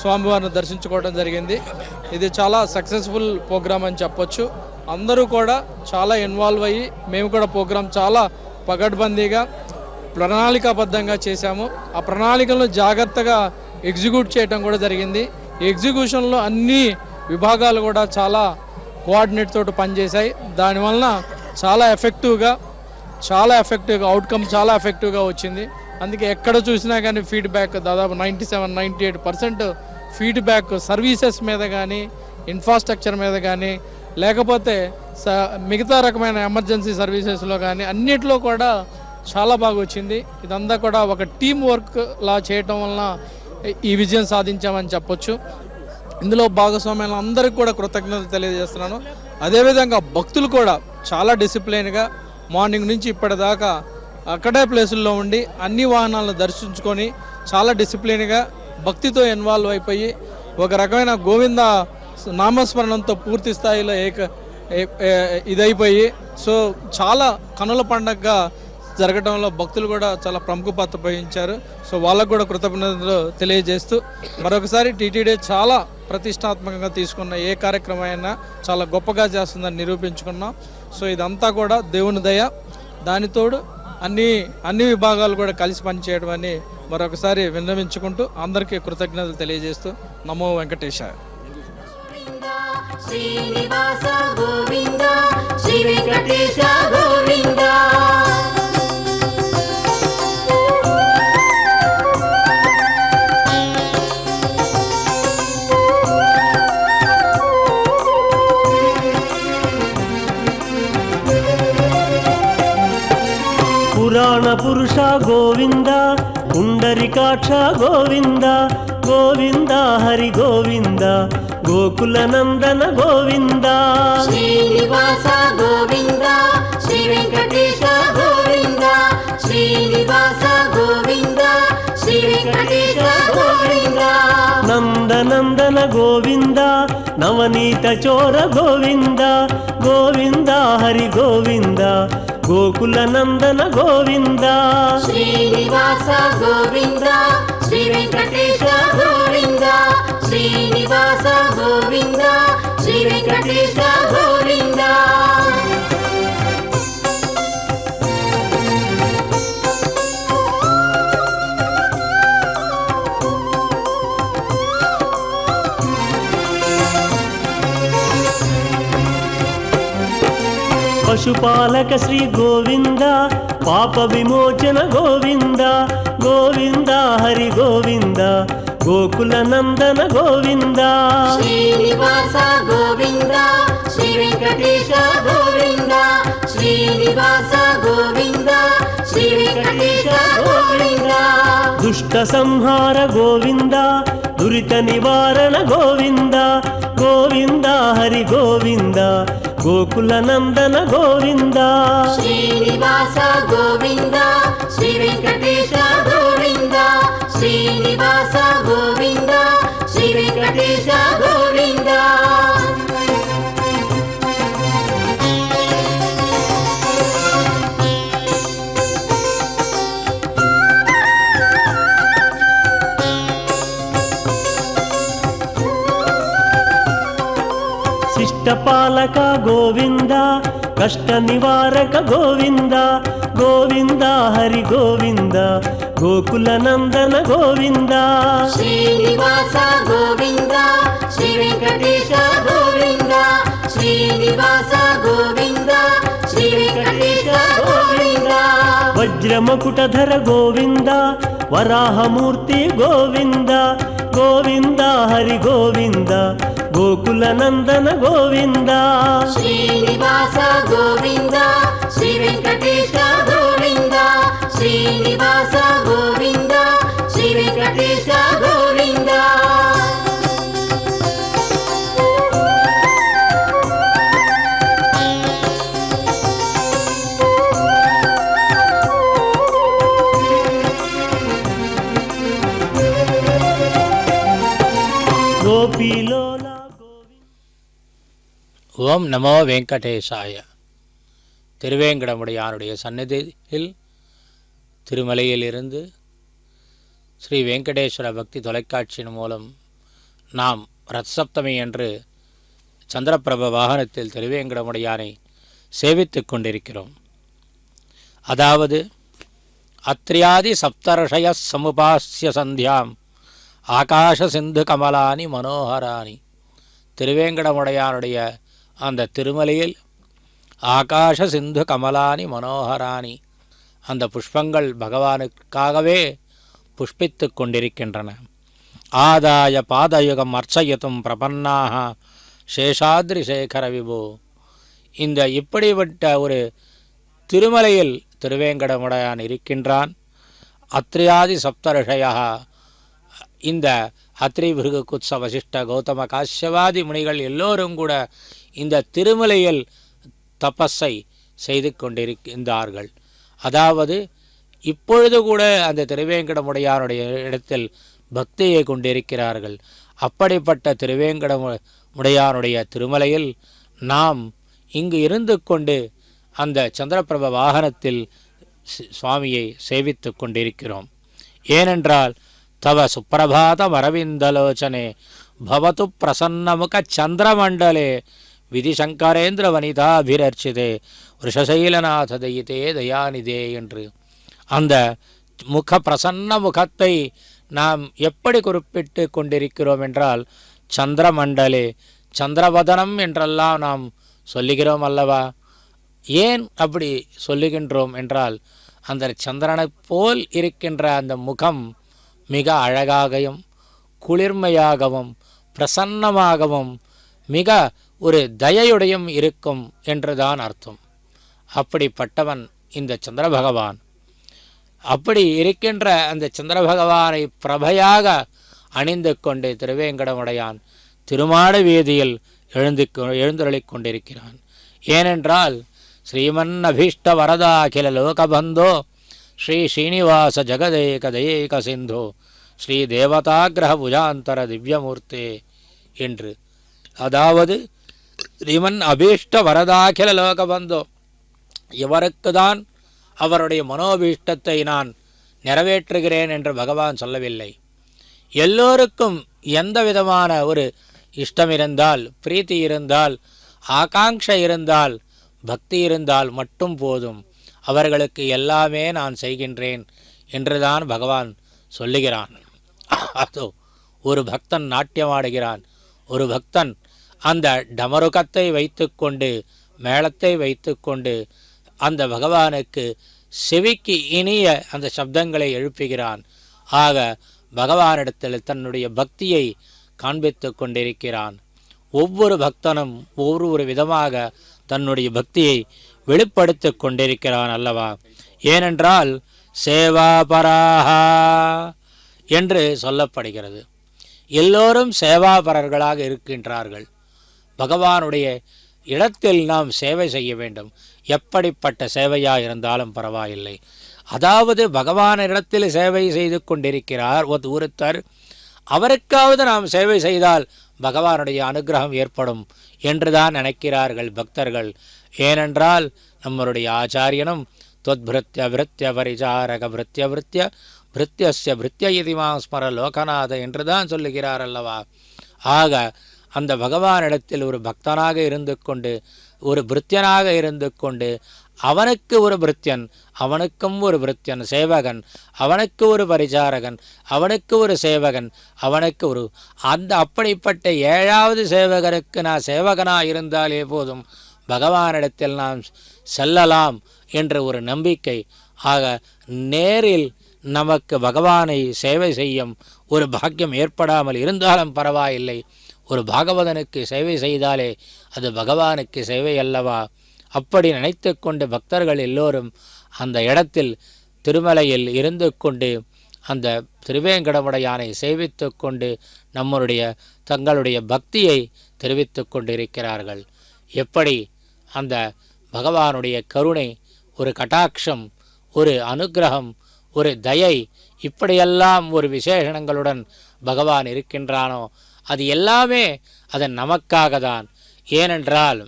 స్వామివారిని దర్శించుకోవడం జరిగింది. ఇది చాలా సక్సెస్ఫుల్ ప్రోగ్రామ్ అని చెప్పొచ్చు. అందరూ కూడా చాలా ఇన్వాల్వ్ అయ్యి మేము కూడా ప్రోగ్రాం చాలా పగడ్బందీగా ప్రణాళికాబద్ధంగా చేశాము. ఆ ప్రణాళికలను జాగ్రత్తగా ఎగ్జిక్యూట్ చేయడం కూడా జరిగింది. ఈ ఎగ్జిక్యూషన్లో అన్ని విభాగాలు కూడా చాలా కోఆర్డినేట్ తోటి పనిచేశాయి. దానివలన చాలా ఎఫెక్టివ్గా అవుట్కమ్ చాలా ఎఫెక్టివ్గా వచ్చింది. అందుకే ఎక్కడ చూసినా కానీ ఫీడ్బ్యాక్ దాదాపు 97-98% ఫీడ్బ్యాక్ సర్వీసెస్ మీద కానీ ఇన్ఫ్రాస్ట్రక్చర్ మీద కానీ లేకపోతే మిగతా రకమైన ఎమర్జెన్సీ సర్వీసెస్లో కానీ అన్నిట్లో కూడా చాలా బాగా వచ్చింది. ఇదంతా కూడా ఒక టీం వర్క్ లా చేయటం వలన ఈ విజయం సాధించామని చెప్పొచ్చు. ఇందులో భాగస్వామ్యాలను అందరికీ కూడా కృతజ్ఞతలు తెలియజేస్తున్నాను. అదేవిధంగా భక్తులు కూడా చాలా డిసిప్లైన్గా మార్నింగ్ నుంచి ఇప్పటిదాకా అక్కడే ప్లేసుల్లో ఉండి అన్ని వాహనాలను దర్శించుకొని చాలా డిసిప్లిన్గా భక్తితో ఇన్వాల్వ్ అయిపోయి ఒక రకమైన గోవింద నామస్మరణంతో పూర్తి స్థాయిలో ఇదైపోయి సో చాలా కనుల పండగగా జరగడంలో భక్తులు కూడా చాలా ప్రముఖ పాత్ర వహించారు. సో వాళ్ళకు కూడా కృతజ్ఞతలు తెలియజేస్తూ మరొకసారి టీటీడీ చాలా ప్రతిష్టాత్మకంగా తీసుకున్న ఏ కార్యక్రమం అయినా చాలా గొప్పగా చేస్తుందని నిరూపించుకున్నాం. సో ఇదంతా కూడా దేవుని దయ. దానితోడు అన్ని విభాగాలు కూడా కలిసి పనిచేయడం అని మరొకసారి విన్నవించుకుంటూ అందరికీ కృతజ్ఞతలు తెలియజేస్తూ నమో వెంకటేశాయ. శ్రీనివాస గోవింద శ్రీ వెంకటేశ గోవింద. పురాణ పురుష గోవింద పుండరికాక్ష గోవింద గోవింద హరి గోవింద గోకుల నందన గోవింద. శ్రీనివాస గోవింద శ్రీ వెంకటేశ గోవింద శ్రీనివాస గోవింద శ్రీ వెంకటేశ గోవింద. నందనందన గోవింద నవనీత చోర గోవింద గోవింద హరి గోవింద గోకుల నందన గోవింద. శ్రీనివాస గోవింద శ్రీ వెంకటేశ గోవింద శ్రీనివాస గోవింద శ్రీ వెంకటేశ గోవింద. పశుపాలక శ్రీ గోవింద పాప విమోచన గోవింద గోవింద హరి గోవింద గోకుల నందన గోవింద శ్రీనివాస గోవింద శ్రీ వెంకటేశ గోవింద శ్రీనివాస గోవింద శ్రీ వెంకటేశ గోవింద దుష్ట సంహార గోవింద దురిత నివారణ గోవింద గోవింద హరి గోవింద గోకుల నందన గోవింద శ్రీనివాస గోవింద శ్రీ వెంకటేశ గోవింద శ్రీనివాస గోవింద శ్రీ వెంకటేశ గోవింద శిష్టపాలక గోవింద కష్ట నివారక గోవింద గోవింద హరి గోవింద గోకుల నందన గోవింద శ్రీనివాస గోవింద శ్రీ వెంకటేశ గోవింద శ్రీనివాస గోవింద శ్రీ వెంకటేశ గోవింద వజ్రమకుటధర గోవింద వరాహమూర్తి గోవింద గోవింద హరి గోవింద గోకుల నందన గోవింద శ్రీనివాస గోవింద శ్రీ వెంకటేశ గోవింద శ్రీనివాస గోవింద శ్రీ వెంకటేశ గోవింద గోపీలోల ஓம் நமோ வெங்கடேசாய. திருவேங்கடமுடையானுடைய சந்நிதியில் திருமலையிலிருந்து ஸ்ரீ வெங்கடேஸ்வர பக்தி தொலைக்காட்சியின் மூலம் நாம் ரத்சப்தமி என்று சந்திரபிரப வாகனத்தில் திருவேங்கடமுடையானை சேவித்து கொண்டிருக்கிறோம். அதாவது அத்ரியாதி சப்தர்ஷய சமுபாஸ்ய சந்தியாம் ஆகாஷ சிந்து கமலானி மனோகராணி. திருவேங்கடமுடையானுடைய அந்த திருமலையில் ஆகாஷ சிந்து கமலானி மனோகராணி அந்த புஷ்பங்கள் பகவானுக்காகவே புஷ்பித்து கொண்டிருக்கின்றன. ஆதாய பாதயுகம் அர்ச்சயத்தும் பிரபன்னாக சேஷாத்ரி சேகர விபோ. இந்த இப்படிப்பட்ட ஒரு திருமலையில் திருவேங்கடமுடையான் இருக்கின்றான். அத்ரியாதி சப்தரிஷயா, இந்த அத்ரி பிருகு குத்ச வசிஷ்ட கௌதம காஷ்யவாதி முனிகள் எல்லோரும் கூட இந்த திருமலையில் தபஸை செய்து கொண்டிருக்கின்றார்கள். அதாவது இப்பொழுது கூட அந்த திருவேங்கடமுடையானுடைய இடத்தில் பக்தியை கொண்டிருக்கிறார்கள். அப்படிப்பட்ட திருவேங்கடமுடையானுடைய திருமலையில் நாம் இங்கு இருந்து கொண்டு அந்த சந்திரபிரப வாகனத்தில் சுவாமியை சேவித்து கொண்டிருக்கிறோம். ஏனென்றால் தவ சுப்பிரபாதம் அரவிந்தலோச்சனே பவத்து பிரசன்னமுக சந்திரமண்டலே விதிசங்கரேந்திர வனிதாபிரர்ச்சிதே ரிஷசைலநாத தயிதே தயாநிதே என்று அந்த பிரசன்ன முகத்தை நாம் எப்படி குறிப்பிட்டு கொண்டிருக்கிறோம் என்றால் சந்திரமண்டலே, சந்திரவதனம் என்றெல்லாம் நாம் சொல்லுகிறோம் அல்லவா. ஏன் அப்படி சொல்லுகின்றோம் என்றால் அந்த சந்திரனைப் போல் இருக்கின்ற அந்த முகம் மிக அழகாகவும் குளிர்மையாகவும் பிரசன்னமாகவும் மிக ஒரு தயையுடையும் இருக்கும் என்றுதான் அர்த்தம். அப்படிப்பட்டவன் இந்த சந்திர பகவான். அப்படி இருக்கின்ற அந்த சந்திர பகவானை பிரபையாக அணிந்து கொண்டு திருவேங்கடமுடையான் திருமாட வீதியில் எழுந்தருளிக் கொண்டிருக்கிறான். ஏனென்றால் ஸ்ரீமன் அபீஷ்ட வரதா அகில லோகபந்தோ ஸ்ரீ ஸ்ரீனிவாச ஜெகதேக தயேக சிந்தோ ஸ்ரீ தேவதாகிரக புஜாந்தர திவ்யமூர்த்தே என்று. அதாவது ஸ்ரீமன் அபீஷ்ட வரதாகில லோகபந்தோ, இவருக்கு தான் அவருடைய மனோபீஷ்டத்தை நான் நிறைவேற்றுகிறேன் என்று பகவான் சொல்லவில்லை. எல்லோருக்கும் எந்த விதமான ஒரு இஷ்டம் இருந்தால், பிரீத்தி இருந்தால், ஆகாங்ஷை இருந்தால், பக்தி இருந்தால் மட்டும் போதும், அவர்களுக்கு எல்லாமே நான் செய்கின்றேன் என்றுதான் பகவான் சொல்லுகிறான். அதோ ஒரு பக்தன் நாட்டியமாடுகிறான், ஒரு பக்தன் அந்த டமருகத்தை வைத்து கொண்டு மேளத்தை வைத்து கொண்டு அந்த பகவானுக்கு செவிக்கு இனிய அந்த சப்தங்களை எழுப்புகிறான். ஆக பகவானிடத்தில் தன்னுடைய பக்தியை காண்பித்து கொண்டிருக்கிறான். ஒவ்வொரு பக்தனும் ஒவ்வொரு விதமாக தன்னுடைய பக்தியை வெளிப்படுத்தி கொண்டிருக்கிறான் அல்லவா? ஏனென்றால் சேவாபராஹா என்று சொல்லப்படுகிறது. எல்லோரும் சேவாபரர்களாக இருக்கின்றார்கள். பகவானுடைய இடத்தில் நாம் சேவை செய்ய வேண்டும். எப்படிப்பட்ட சேவையாக இருந்தாலும் பரவாயில்லை. அதாவது பகவானிடத்தில் சேவை செய்து கொண்டிருக்கிறார் ஒருத்தர், அவருக்காவது நாம் சேவை செய்தால் பகவானுடைய அனுகிரகம் ஏற்படும் என்றுதான் நினைக்கிறார்கள் பக்தர்கள். ஏனென்றால் நம்மளுடைய ஆச்சாரியனும் தொத்பிருத்திய விருத்திய பரிசாரக விருத்திய விருத்திய பிருத்தியஸ்ய பிருத்திய இதிமா ஸ்மர லோகநாத என்றுதான் சொல்லுகிறார் அல்லவா? ஆக அந்த பகவானிடத்தில் ஒரு பக்தனாக இருந்து கொண்டு, ஒரு பிருத்தியனாக இருந்து கொண்டு, அவனுக்கு ஒரு பிருத்தியன், அவனுக்கும் ஒரு பிருத்தியன் சேவகன், அவனுக்கு ஒரு பரிசாரகன், அவனுக்கு ஒரு சேவகன், அவனுக்கு ஒரு அப்படிப்பட்ட 7வது சேவகருக்கு நான் சேவகனாக இருந்தாலே போதும், பகவானிடத்தில் நாம் செல்லலாம் என்ற ஒரு நம்பிக்கை. ஆக நேரில் நமக்கு பகவானை சேவை செய்யும் ஒரு பாக்கியம் ஏற்படாமல் இருந்தாலும் பரவாயில்லை. ஒரு பாகவதனுக்கு சேவை செய்தாலே அது பகவானுக்கு சேவை அல்லவா? அப்படி நினைத்து கொண்டு பக்தர்கள் எல்லோரும் அந்த இடத்தில் திருமலையில் இருந்து கொண்டு அந்த திருவேங்கடமுடையானை சேவித்து கொண்டு தங்களுடைய பக்தியை தெரிவித்து கொண்டிருக்கிறார்கள். எப்படி அந்த பகவானுடைய கருணை, ஒரு கட்டாட்சம், ஒரு அனுகிரகம், ஒரு தயை, இப்படியெல்லாம் ஒரு விசேஷணங்களுடன் பகவான் இருக்கின்றானோ அது எல்லாமே அது நமக்காக தான். ஏனென்றால்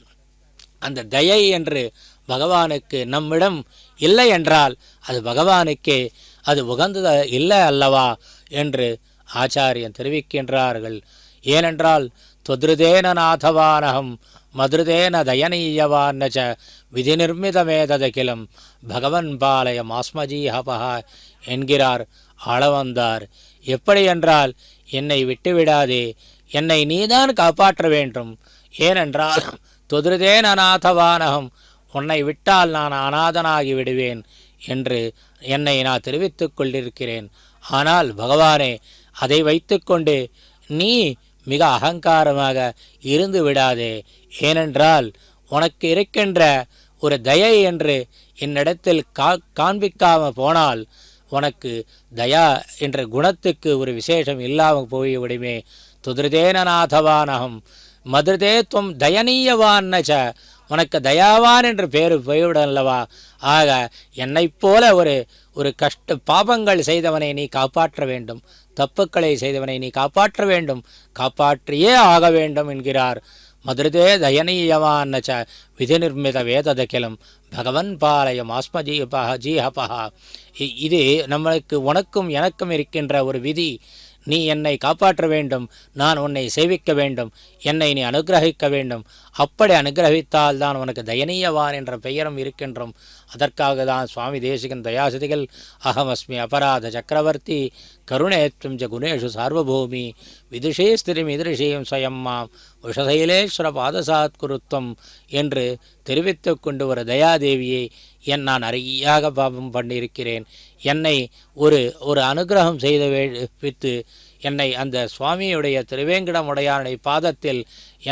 அந்த தயை என்று பகவானுக்கு நம்மிடம் இல்லை என்றால் அது பகவானுக்கே அது உகந்தது இல்லை அல்லவா என்று ஆச்சாரியன் தெரிவிக்கின்றார்கள். ஏனென்றால் தொத்ருதேன நாதவானகம் மதுருதேன தயனீயவான்னச்ச விதி நிர்மிதமேதகிலம் பகவன் பாலயம் ஆஸ்மஜீஹபஹா என்கிறார் ஆளவந்தார். எப்படி என்றால் என்னை விட்டுவிடாதே, என்னை நீதான் காப்பாற்ற வேண்டும். ஏனென்றால் தொதிருதேன் அநாதவானகம், உன்னை விட்டால் நான் அநாதனாகி விடுவேன் என்று என்னை நான் தெரிவித்துக் கொண்டிருக்கிறேன். ஆனால் பகவானே, அதை வைத்துக்கொண்டு நீ மிக அகங்காரமாக இருந்து விடாதே. ஏனென்றால் உனக்கு இருக்கின்ற ஒரு தயை என்று என்னிடத்தில் காண்பிக்காமல் போனால் உனக்கு தயா என்ற குணத்துக்கு ஒரு விசேஷம் இல்லாமல் போய்விடுமே. துதிருதேனநாதவானகம் மதுதே துவம் தயனீயவான்னச்ச, உனக்கு தயாவான் என்று பேர் போய்விடும் அல்லவா? ஆக என்னைப் போல ஒரு பாபங்கள் செய்தவனை நீ காப்பாற்ற வேண்டும், தப்புக்களை செய்தவனை நீ காப்பாற்ற வேண்டும், காப்பாற்றியே ஆக வேண்டும் என்கிறார். மதுரதே தயனீயவான்னச்ச விதி நிர்மித வேததகிலம் பகவன் பாலயம் ஆஸ்மஜீஹபஹா. இது நம்மளுக்கு உனக்கும் எனக்கும் இருக்கின்ற ஒரு விதி. நீ என்னை காப்பாற்ற வேண்டும், நான் உன்னை சேவிக்க வேண்டும், என்னை நீ அனுகிரகிக்க வேண்டும். அப்படி அனுகிரகித்தால் தான் உனக்கு தயனீயவான் என்ற பெயரும் இருக்கின்றோம். அதற்காக தான் சுவாமி தேசிகன் தயாசிதிகள் அகமஸ்மி அபராத சக்கரவர்த்தி கருணேத்வம் ஜ குணேஷு சார்வபூமி விதுஷே ஸ்திரிம் இதரிஷேயம் ஸ்வயம் மாம் விஷசைலேஸ்வர பாதசாத்குருத்வம் என்று தெரிவித்து கொண்டு ஒரு தயாதேவியை நான் நிறையாக பாபம் பண்ணியிருக்கிறேன். என்னை ஒரு அனுகிரகம் செய்து வைத்து என்னை அந்த சுவாமியுடைய திருவேங்கடமுடையானுடைய பாதத்தில்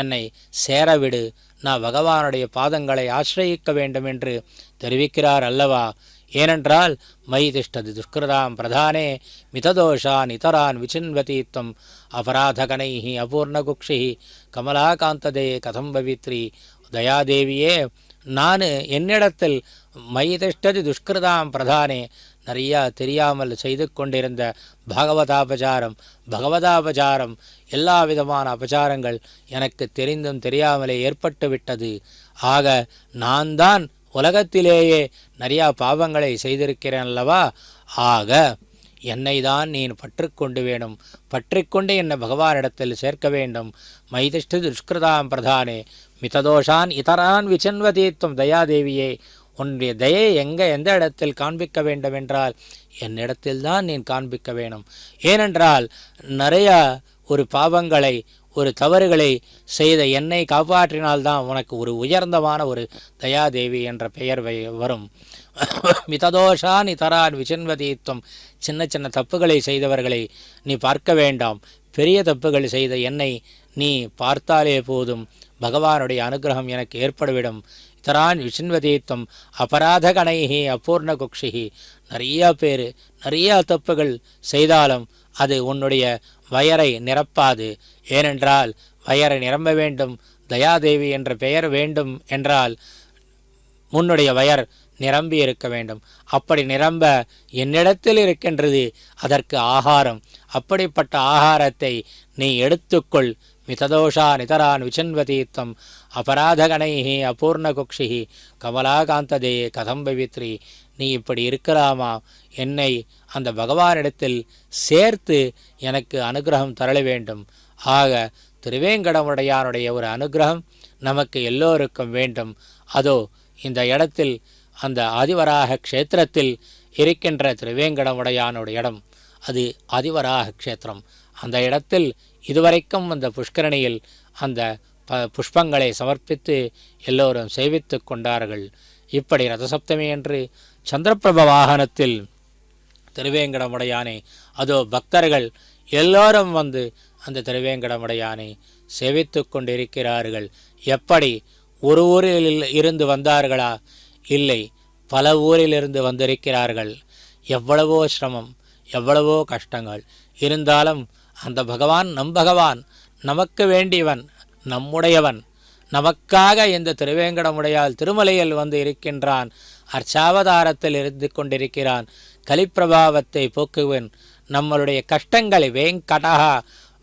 என்னை சேரவிடு, நான் பகவானுடைய பாதங்களை ஆசிரயிக்க வேண்டும் என்று தெரிவிக்கிறார் அல்லவா? ஏனென்றால் மயி திஷ்டதி துஷ்கிருதாம் பிரதானே மிததோஷான் இதரான் விசின்வதீத்வம் அபராதகனைஹி அபூர்ணகுக்ஷி கமலாகாந்ததே கதம் பவித்ரி. தயாதேவியே, நான் என்னிடத்தில் மயி திஷ்டதி துஷ்கிருதாம் பிரதானே, நிறையா தெரியாமல் செய்து கொண்டிருந்த பகவதாபச்சாரம் எல்லா விதமான அபச்சாரங்கள் எனக்கு தெரிந்தும் தெரியாமலே ஏற்பட்டு விட்டது. ஆக நான் தான் உலகத்திலேயே நிறையா பாவங்களை செய்திருக்கிறேன் அல்லவா? ஆக என்னை தான் நீ பற்றுக்கொண்டு வேணும், பற்றிக்கொண்டு என்னை பகவானிடத்தில் சேர்க்க வேண்டும். மைதிஷ்டு துஷ்கிருதாம் பிரதானே மிததோஷான் இதரான் விசன்வதீத்வம். தயாதேவியே, உன்னுடைய தயை எந்த இடத்தில் காண்பிக்க வேண்டும் என்றால் என்னிடத்தில் தான் நீ காண்பிக்க வேணும். ஏனென்றால் நிறையா ஒரு பாவங்களை ஒரு தவறுகளை செய்த என்னை காப்பாற்றினால்தான் உனக்கு ஒரு உயர்ந்தமான ஒரு தயாதேவி என்ற பெயர் வரும். மிததோஷான் இதரான் விசின்வதீத்வம். சின்ன சின்ன தப்புகளை செய்தவர்களை நீ பார்க்க வேண்டாம், பெரிய தப்புகள் செய்த என்னை நீ பார்த்தாலே போதும், பகவானுடைய அனுகிரகம் எனக்கு ஏற்படுவிடும். இதரான் விசின்வதீத்வம் அபராத கணைஹி அபூர்ண குக்ஷிஹி. நிறையா பேர் நிறையா தப்புகள் செய்தாலும் அது உன்னுடைய வயரை நிரப்பாது. ஏனென்றால் வயரை நிரம்ப வேண்டும், தயாதேவி என்ற பெயர் வேண்டும் என்றால் உன்னுடைய வயர் நிரம்பி இருக்க வேண்டும். அப்படி நிரம்ப என்னிடத்தில் இருக்கின்றது அதற்கு ஆகாரம். அப்படிப்பட்ட ஆகாரத்தை நீ எடுத்துக்கொள். மிததோஷா நிதரான் விசன்வதீத்தம் அபராதகணைஹி அபூர்ண குக்ஷிஹி கமலாகாந்ததே கதம் பவித்ரி. நீ இப்படி இருக்கலாமா? என்னை அந்த பகவானிடத்தில் சேர்த்து எனக்கு அனுகிரகம் தரள வேண்டும். ஆக திருவேங்கடமுடையானுடைய ஒரு அனுகிரகம் நமக்கு எல்லோருக்கும் வேண்டும். அதோ இந்த இடத்தில் அந்த ஆதிவராக க்ஷேத்திரத்தில் இருக்கின்ற திருவேங்கடமுடையானுடைய இடம், அது ஆதிவராக க்ஷேத்திரம். அந்த இடத்தில் இதுவரைக்கும் அந்த புஷ்கரணியில் அந்த புஷ்பங்களை சமர்ப்பித்து எல்லோரும் சேவித்து கொண்டார்கள். இப்படி ரதசப்தமி என்று சந்திரபிரப வாகனத்தில் திருவேங்கடமுடையானை அதோ பக்தர்கள் எல்லோரும் வந்து அந்த திருவேங்கடமுடையானை சேவித்து கொண்டிருக்கிறார்கள். எப்படி ஒரு ஊரில் இருந்து வந்தார்களா? இல்லை, பல ஊரிலிருந்து வந்திருக்கிறார்கள். எவ்வளவோ சிரமம், எவ்வளவோ கஷ்டங்கள் இருந்தாலும் அந்த பகவான் நம் பகவான், நமக்கு வேண்டியவன், நம்முடையவன், நமக்காக இந்த திருவேங்கடமுடையால் திருமலையில் வந்து இருக்கின்றான். அர்ச்சாவதாரத்தில் இருந்து கொண்டிருக்கிறான். கலிப்பிரபாவத்தை போக்குவன். நம்மளுடைய கஷ்டங்களை வேங்கடஹா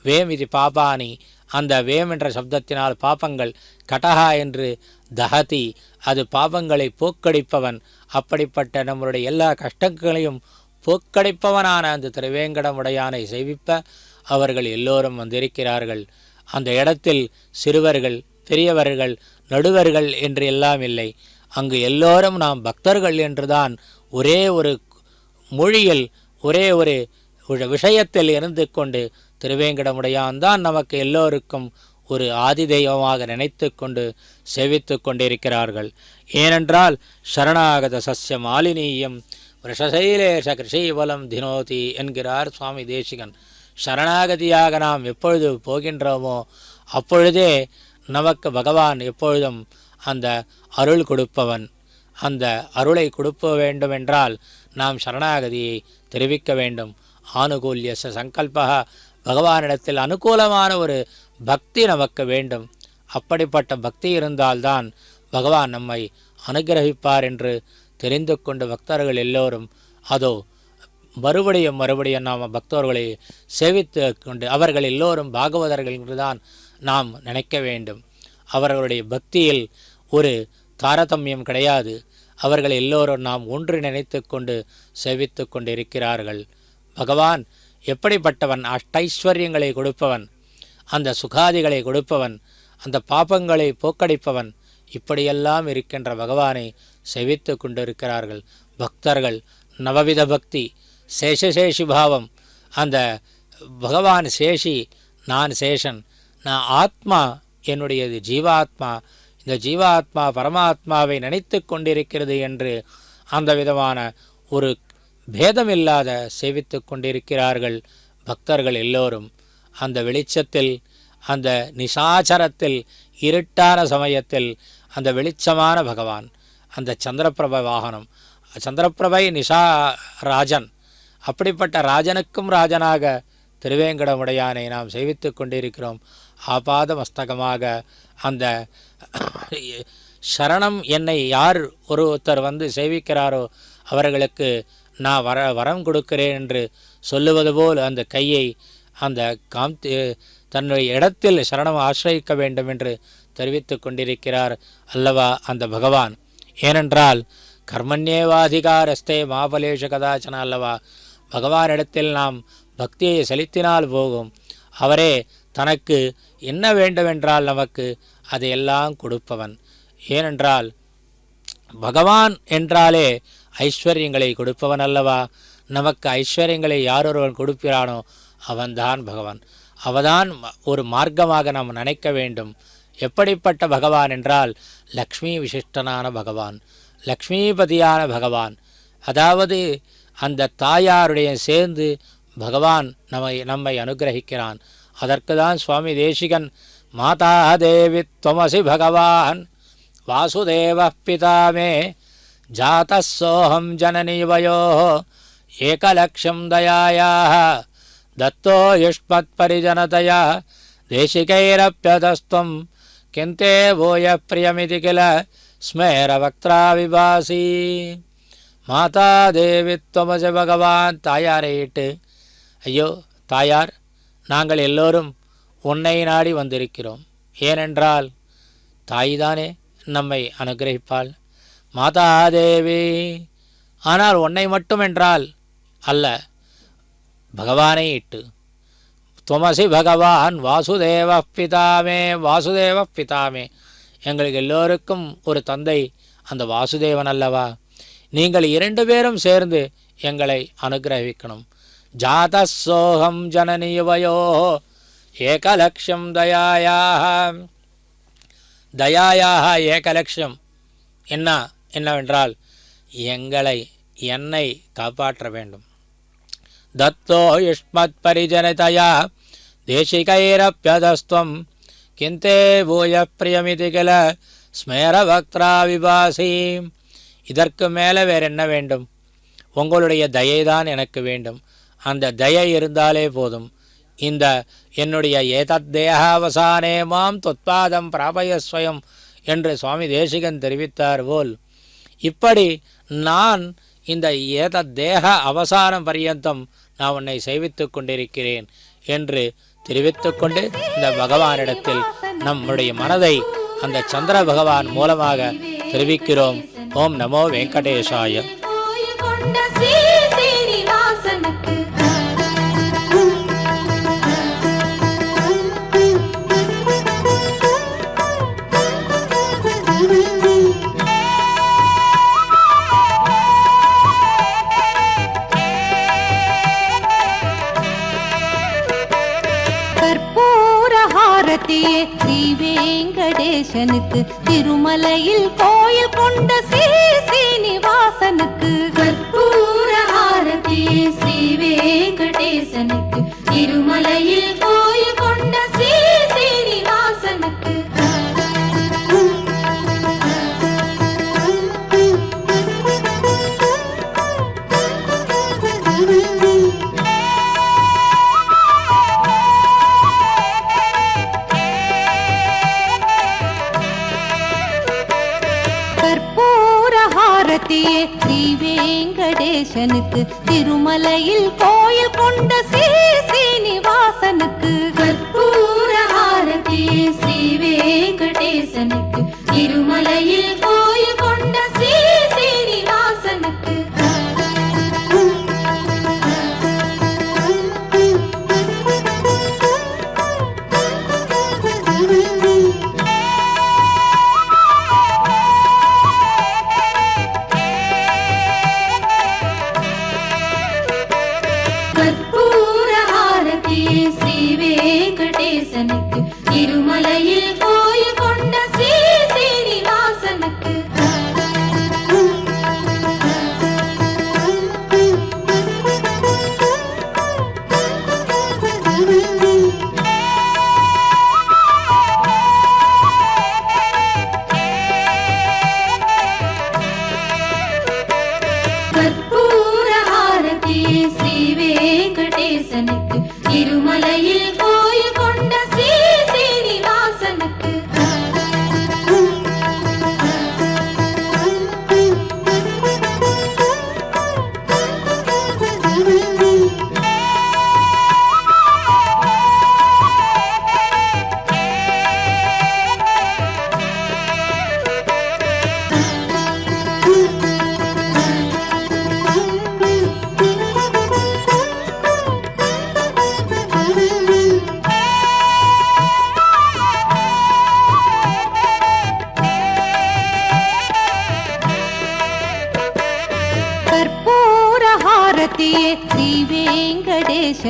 வேம் இது பாபானி, அந்த வேம் என்ற சப்தத்தினால் பாபங்கள், கடஹா என்று தஹதி, அது பாபங்களை போக்கடிப்பவன். அப்படிப்பட்ட நம்மளுடைய எல்லா கஷ்டங்களையும் போக்கடிப்பவனான அந்த திருவேங்கடமுடையானை சேவிப்ப அவர்கள் எல்லோரும் வந்திருக்கிறார்கள். அந்த இடத்தில் சிறுவர்கள், பெரியவர்கள், நடுவர்கள் என்று எல்லாம் இல்லை. அங்கு எல்லோரும் நாம் பக்தர்கள் என்றுதான் ஒரே ஒரு மொழியில், ஒரே ஒரு விஷயத்தில் இருந்து கொண்டு திருவேங்கடமுடையான் தான் நமக்கு எல்லோருக்கும் ஒரு ஆதி தெய்வமாக நினைத்து கொண்டு சேவித்து கொண்டிருக்கிறார்கள். ஏனென்றால் சரணாகத சஸ்ய மாலினீயம் விஷசைலேஷ கிருஷீவலம் தினோதி என்கிறார் சுவாமி தேசிகன். சரணாகதியாக நாம் எப்பொழுது போகின்றோமோ அப்பொழுதே நமக்கு பகவான் எப்பொழுதும் அந்த அருள் கொடுப்பவன். அந்த அருளை கொடுக்க வேண்டுமென்றால் நாம் சரணாகதியை தெரிவிக்க வேண்டும். ஆனுகூல்ய சங்கல்பா, பகவானிடத்தில் அனுகூலமான ஒரு பக்தி நமக்கு வேண்டும். அப்படிப்பட்ட பக்தி இருந்தால்தான் பகவான் நம்மை அனுகிரகிப்பார் என்று தெரிந்து கொண்ட பக்தர்கள் எல்லோரும் அதோ மறுபடியும் நாம் பக்தர்களை சேவித்து கொண்டு அவர்கள் எல்லோரும் பாகவதர்கள் என்றுதான் நாம் நினைக்க வேண்டும். அவர்களுடைய பக்தியில் ஒரு தாரதமியம் கிடையாது. அவர்கள் எல்லோரும் நாம் ஒன்று நினைத்து கொண்டு சேவித்து கொண்டிருக்கிறார்கள். பகவான் எப்படிப்பட்டவன்? அஷ்டைஸ்வர்யங்களை கொடுப்பவன், அந்த சுகாதிகளை கொடுப்பவன், அந்த பாபங்களை போக்கடிப்பவன். இப்படியெல்லாம் இருக்கின்ற பகவானை சேவித்து கொண்டிருக்கிறார்கள் பக்தர்கள். நவவித பக்தி, சேஷசேஷி பாவம். அந்த பகவான் சேஷி, நான் சேஷன், நான் ஆத்மா, என்னுடையது ஜீவாத்மா. இந்த ஜீவாத்மா பரமாத்மாவை நினைத்து கொண்டிருக்கிறது என்று அந்த விதமான ஒரு பேதமில்லாத சேவித்து கொண்டிருக்கிறார்கள் பக்தர்கள் எல்லோரும். அந்த வெளிச்சத்தில், அந்த நிசாச்சரத்தில், இருட்டான சமயத்தில் அந்த வெளிச்சமான பகவான், அந்த சந்திரபிரப வாகனம், சந்திரபிரபை நிஷா ராஜன். அப்படிப்பட்ட ராஜனுக்கும் ராஜனாக திருவேங்கடமுடையானை நாம் சேவித்து கொண்டிருக்கிறோம். ஆபாத மஸ்தகமாக அந்த சரணம் என்னை யார் ஒருத்தர் வந்து சேவிக்கிறாரோ அவர்களுக்கு நான் வரம் கொடுக்கிறேன் என்று சொல்லுவது போல் அந்த கையை அந்த தன்னுடைய இடத்தில் சரணம் ஆசிரியிக்க வேண்டும் என்று தெரிவித்து கொண்டிருக்கிறார் அல்லவா அந்த பகவான். ஏனென்றால் கர்மண்யேவாதிகாரஸ்தே மாபலேஷ கதாச்சன அல்லவா. பகவானிடத்தில் நாம் பக்தியை செலுத்தினால் போகும். அவரே தனக்கு என்ன வேண்டுமென்றால் நமக்கு அதையெல்லாம் கொடுப்பவன். ஏனென்றால் பகவான் என்றாலே ஐஸ்வர்யங்களை கொடுப்பவன் அல்லவா. நமக்கு ஐஸ்வர்யங்களை யாரொருவன் கொடுக்கிறானோ அவன்தான் பகவான். அவதான் ஒரு மார்க்கமாக நாம் நினைக்க வேண்டும். எப்படிப்பட்ட பகவான் என்றால் லக்ஷ்மி விசிஷ்டனான பகவான். லக்ஷ்மிபதியான பகவான், அதாவது அந்த தாயாருடைய சேர்ந்து பகவான் நம்மை அனுகிரகிக்கிறான். அதற்கு தான் சுவாமி தேசிகன் மாதா தேவி துவமசி பகவான் வாசுதேவ பிதாமே ஜாதசோஹம் ஜனனீவயோ ஏகலக்ஷம் தயாயாः தத்தோ யுஷ்மத் பரிஜனதயா தேசிகைரப்யதஸ்துவம் கிந்தே போய பிரியமிதி கில ஸ்மேர வக்த்ரா விபாசி. மாதா தேவி துவமசி பகவான், தாயாரை இட்டு, ஐயோ தாயார், நாங்கள் எல்லோரும் உன்னை நாடி வந்திருக்கிறோம். ஏனென்றால் தாய்தானே நம்மை அனுகிரகிப்பாள். மாதா தேவி, ஆனால் உன்னை மட்டும் என்றால் அல்ல, பகவானை இட்டு. துவமசி பகவான் வாசுதேவ பிதாமே, வாசுதேவ பிதாமே, எங்களுக்கு எல்லோருக்கும் ஒரு தந்தை அந்த வாசுதேவன் அல்லவா. நீங்கள் 2 பேரும் சேர்ந்து எங்களை அனுகிரகிக்கணும். ஜாதசோஹம் ஜனனீவயோ ஏகலக்ஷம் தயாயாக. தயாயாக ஏகலக்ஷம் என்னவென்றால் என்னை காப்பாற்ற வேண்டும். தத்தோ யுஷ்மத் பரிஜனதயா தேசிகைரப்யதஸ்துவம் கிந்தே பூய பிரியமிதி கில ஸ்மேர வக்த்ரா விபாசி. இதற்கு மேலே வேற என்ன வேண்டும்? உங்களுடைய தயைதான் எனக்கு வேண்டும். அந்த தயை இருந்தாலே போதும். இந்த என்னுடைய ஏதத் தேகாவசானே மாம் தொத்பாதம் பிராபயஸ்வயம் என்று சுவாமி தேசிகன் தெரிவித்தார் போல், இப்படி நான் இந்த ஏதத் தேக அவசானம் பரியந்தம் நான் உன்னை சேவித்து கொண்டிருக்கிறேன் என்று தெரிவித்துக்கொண்டு இந்த பகவானிடத்தில் நம்முடைய மனதை அந்த சந்திர பகவான் மூலமாக தெரிவிக்கிறோம். ஓம் நமோ வெங்கடேசாய. கொண்ட ஸ்ரீ ஸ்ரீனிவாசனுக்கு கற்பூர ஹாரதியே ஸ்ரீ வெங்கடேசனுக்கு, திருமலையில் கோயில் கொண்ட ஸ்ரீ ஸ்ரீனிவாசனுக்கு. கற்பூர ஹாரதியே ஸ்ரீ வெங்கடேசனுக்கு, திருமலையில் கோயில் கொண்ட ஸ்ரீ ஸ்ரீனிவாசனுக்கு. கற்பூர ஹாரதியே ஸ்ரீ வெங்கடேசனுக்கு, திருமலையில் கோயில் கொண்ட ஸ்ரீ ஸ்ரீனிவாசனுக்கு. கற்பூர ஹாரதியே ஸ்ரீ வெங்கடேசனுக்கு, திருமலையில் கோயில் கொண்ட ஸ்ரீ ஸ்ரீனிவாசனுக்கு. கற்பூர ஹாரதியே ஸ்ரீ வெங்கடேசனுக்கு, திருமலையில் கோயில் கொண்ட ஸ்ரீ ஸ்ரீனிவாசனுக்கு. கற்பூர ஹாரதியே ஸ்ரீ வெங்கடேசனுக்கு, திருமலையில் கோயில் கொண்ட ஸ்ரீ ஸ்ரீனிவாசனுக்கு.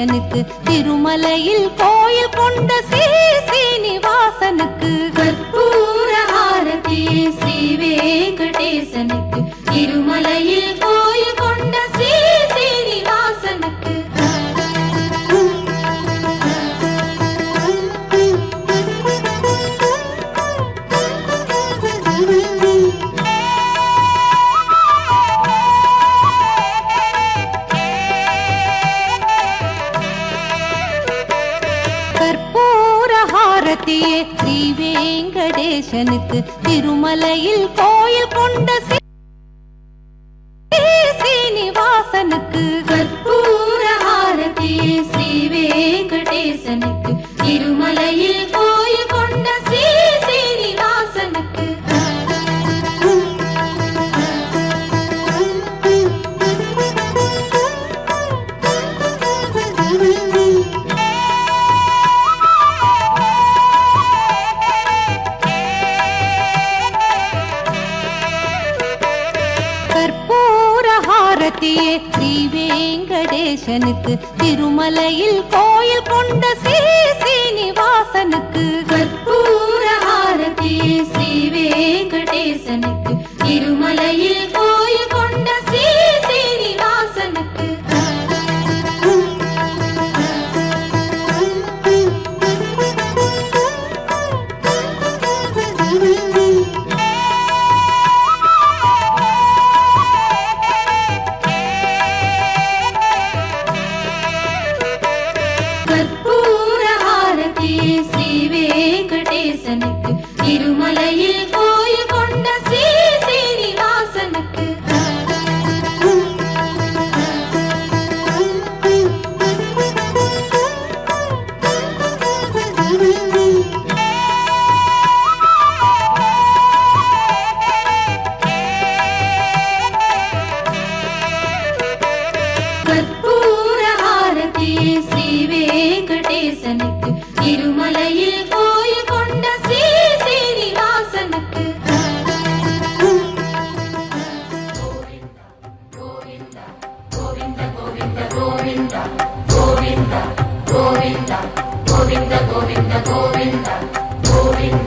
வெங்கடேசனுக்கு திருமலையில் கோயில் கொண்ட ஸ்ரீ சீனிவாசனுக்கு கற்பூர ஆரத்தியே ஸ்ரீ வெங்கடேசனுக்கு திருமலையில் கோயில் கொண்ட ஸ்ரீ சீனிவாசனுக்கு கற்பூரஹாரத்தியே ஸ்ரீ வெங்கடேசனுக்கு திருமலையில் கோயில் கொண்ட சீனிவாசனுக்கு கற்பூரஹாரத்தியே ஸ்ரீ வெங்கடேசனுக்கு திருமலையில் கோயில் கொண்ட ஸ்ரீ சீனிவாசனுக்கு கற்பூரஹாரத்தியே ஸ்ரீ வெங்கடேசனுக்கு திருமலையில் கோயில் கொண்ட ஸ்ரீ சீனிவாசனுக்கு கற்பூரஹாரத்தியே ஸ்ரீ வெங்கடேசனுக்கு திருமலையில் கோயில் கொண்ட ஸ்ரீ சீனிவாசனுக்கு கற்பூரஹாரத்தியே ஸ்ரீ வெங்கடேசனுக்கு திருமலையில் கோயில் கொண்ட ஸ்ரீ சீனிவாசனுக்கு கற்பூரஹாரத்தியே ஸ்ரீ வெங்கடேசனுக்கு திருமலையில் கோயில் கொண்ட ஸ்ரீ சீனிவாசனுக்கு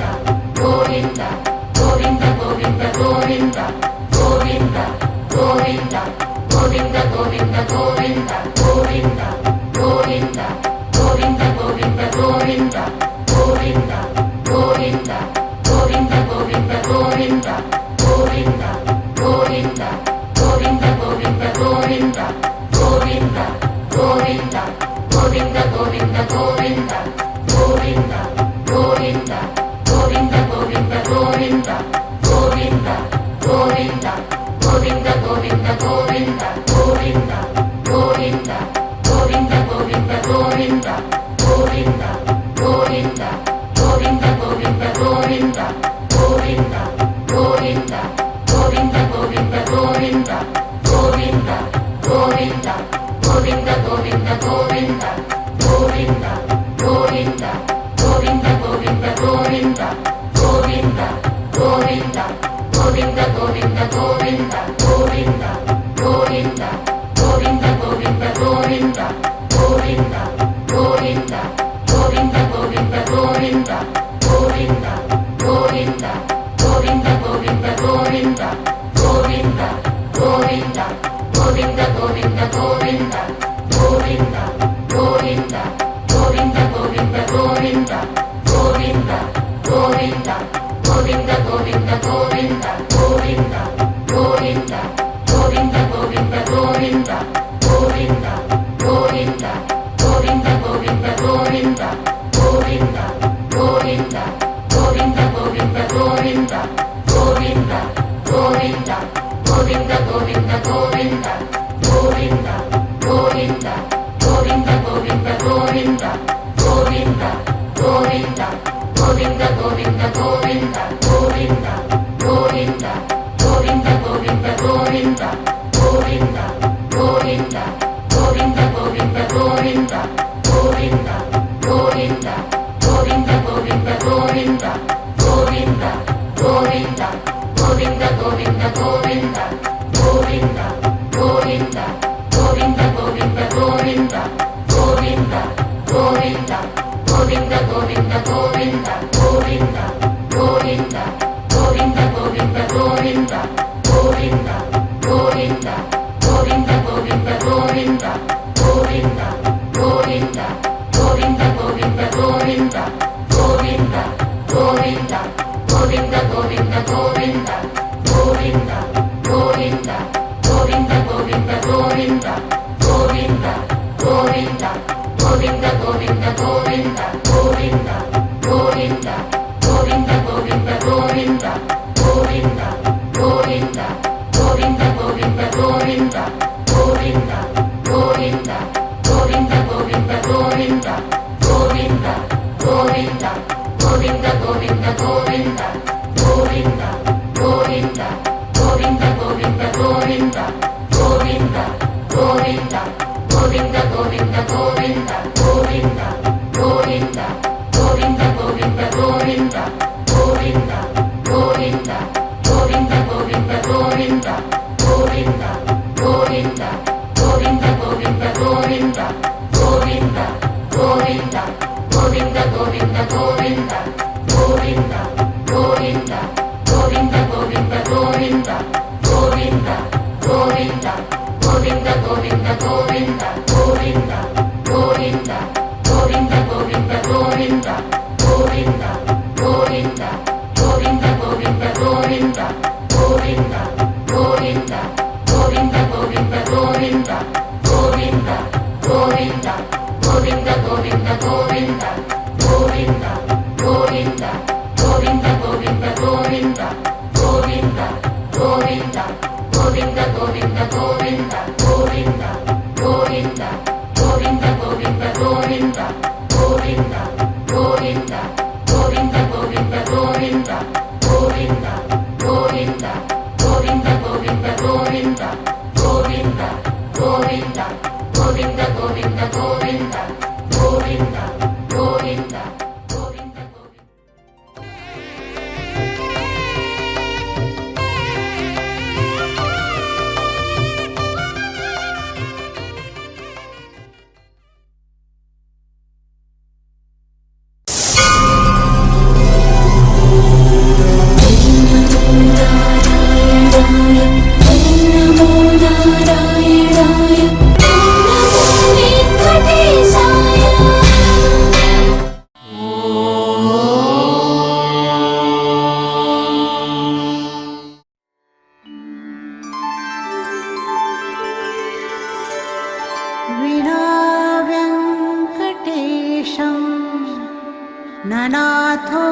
ननाथो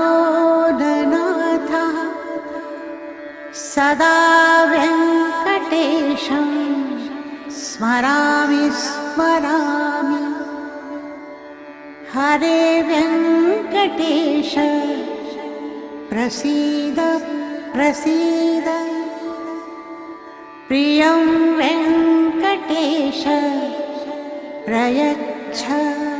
ननाथः सदा वेङ्कटेशं स्मरामि स्मरामि हरे वेङ्कटेश प्रसीद प्रसीद प्रियं वेङ्कटेश प्रयच्छ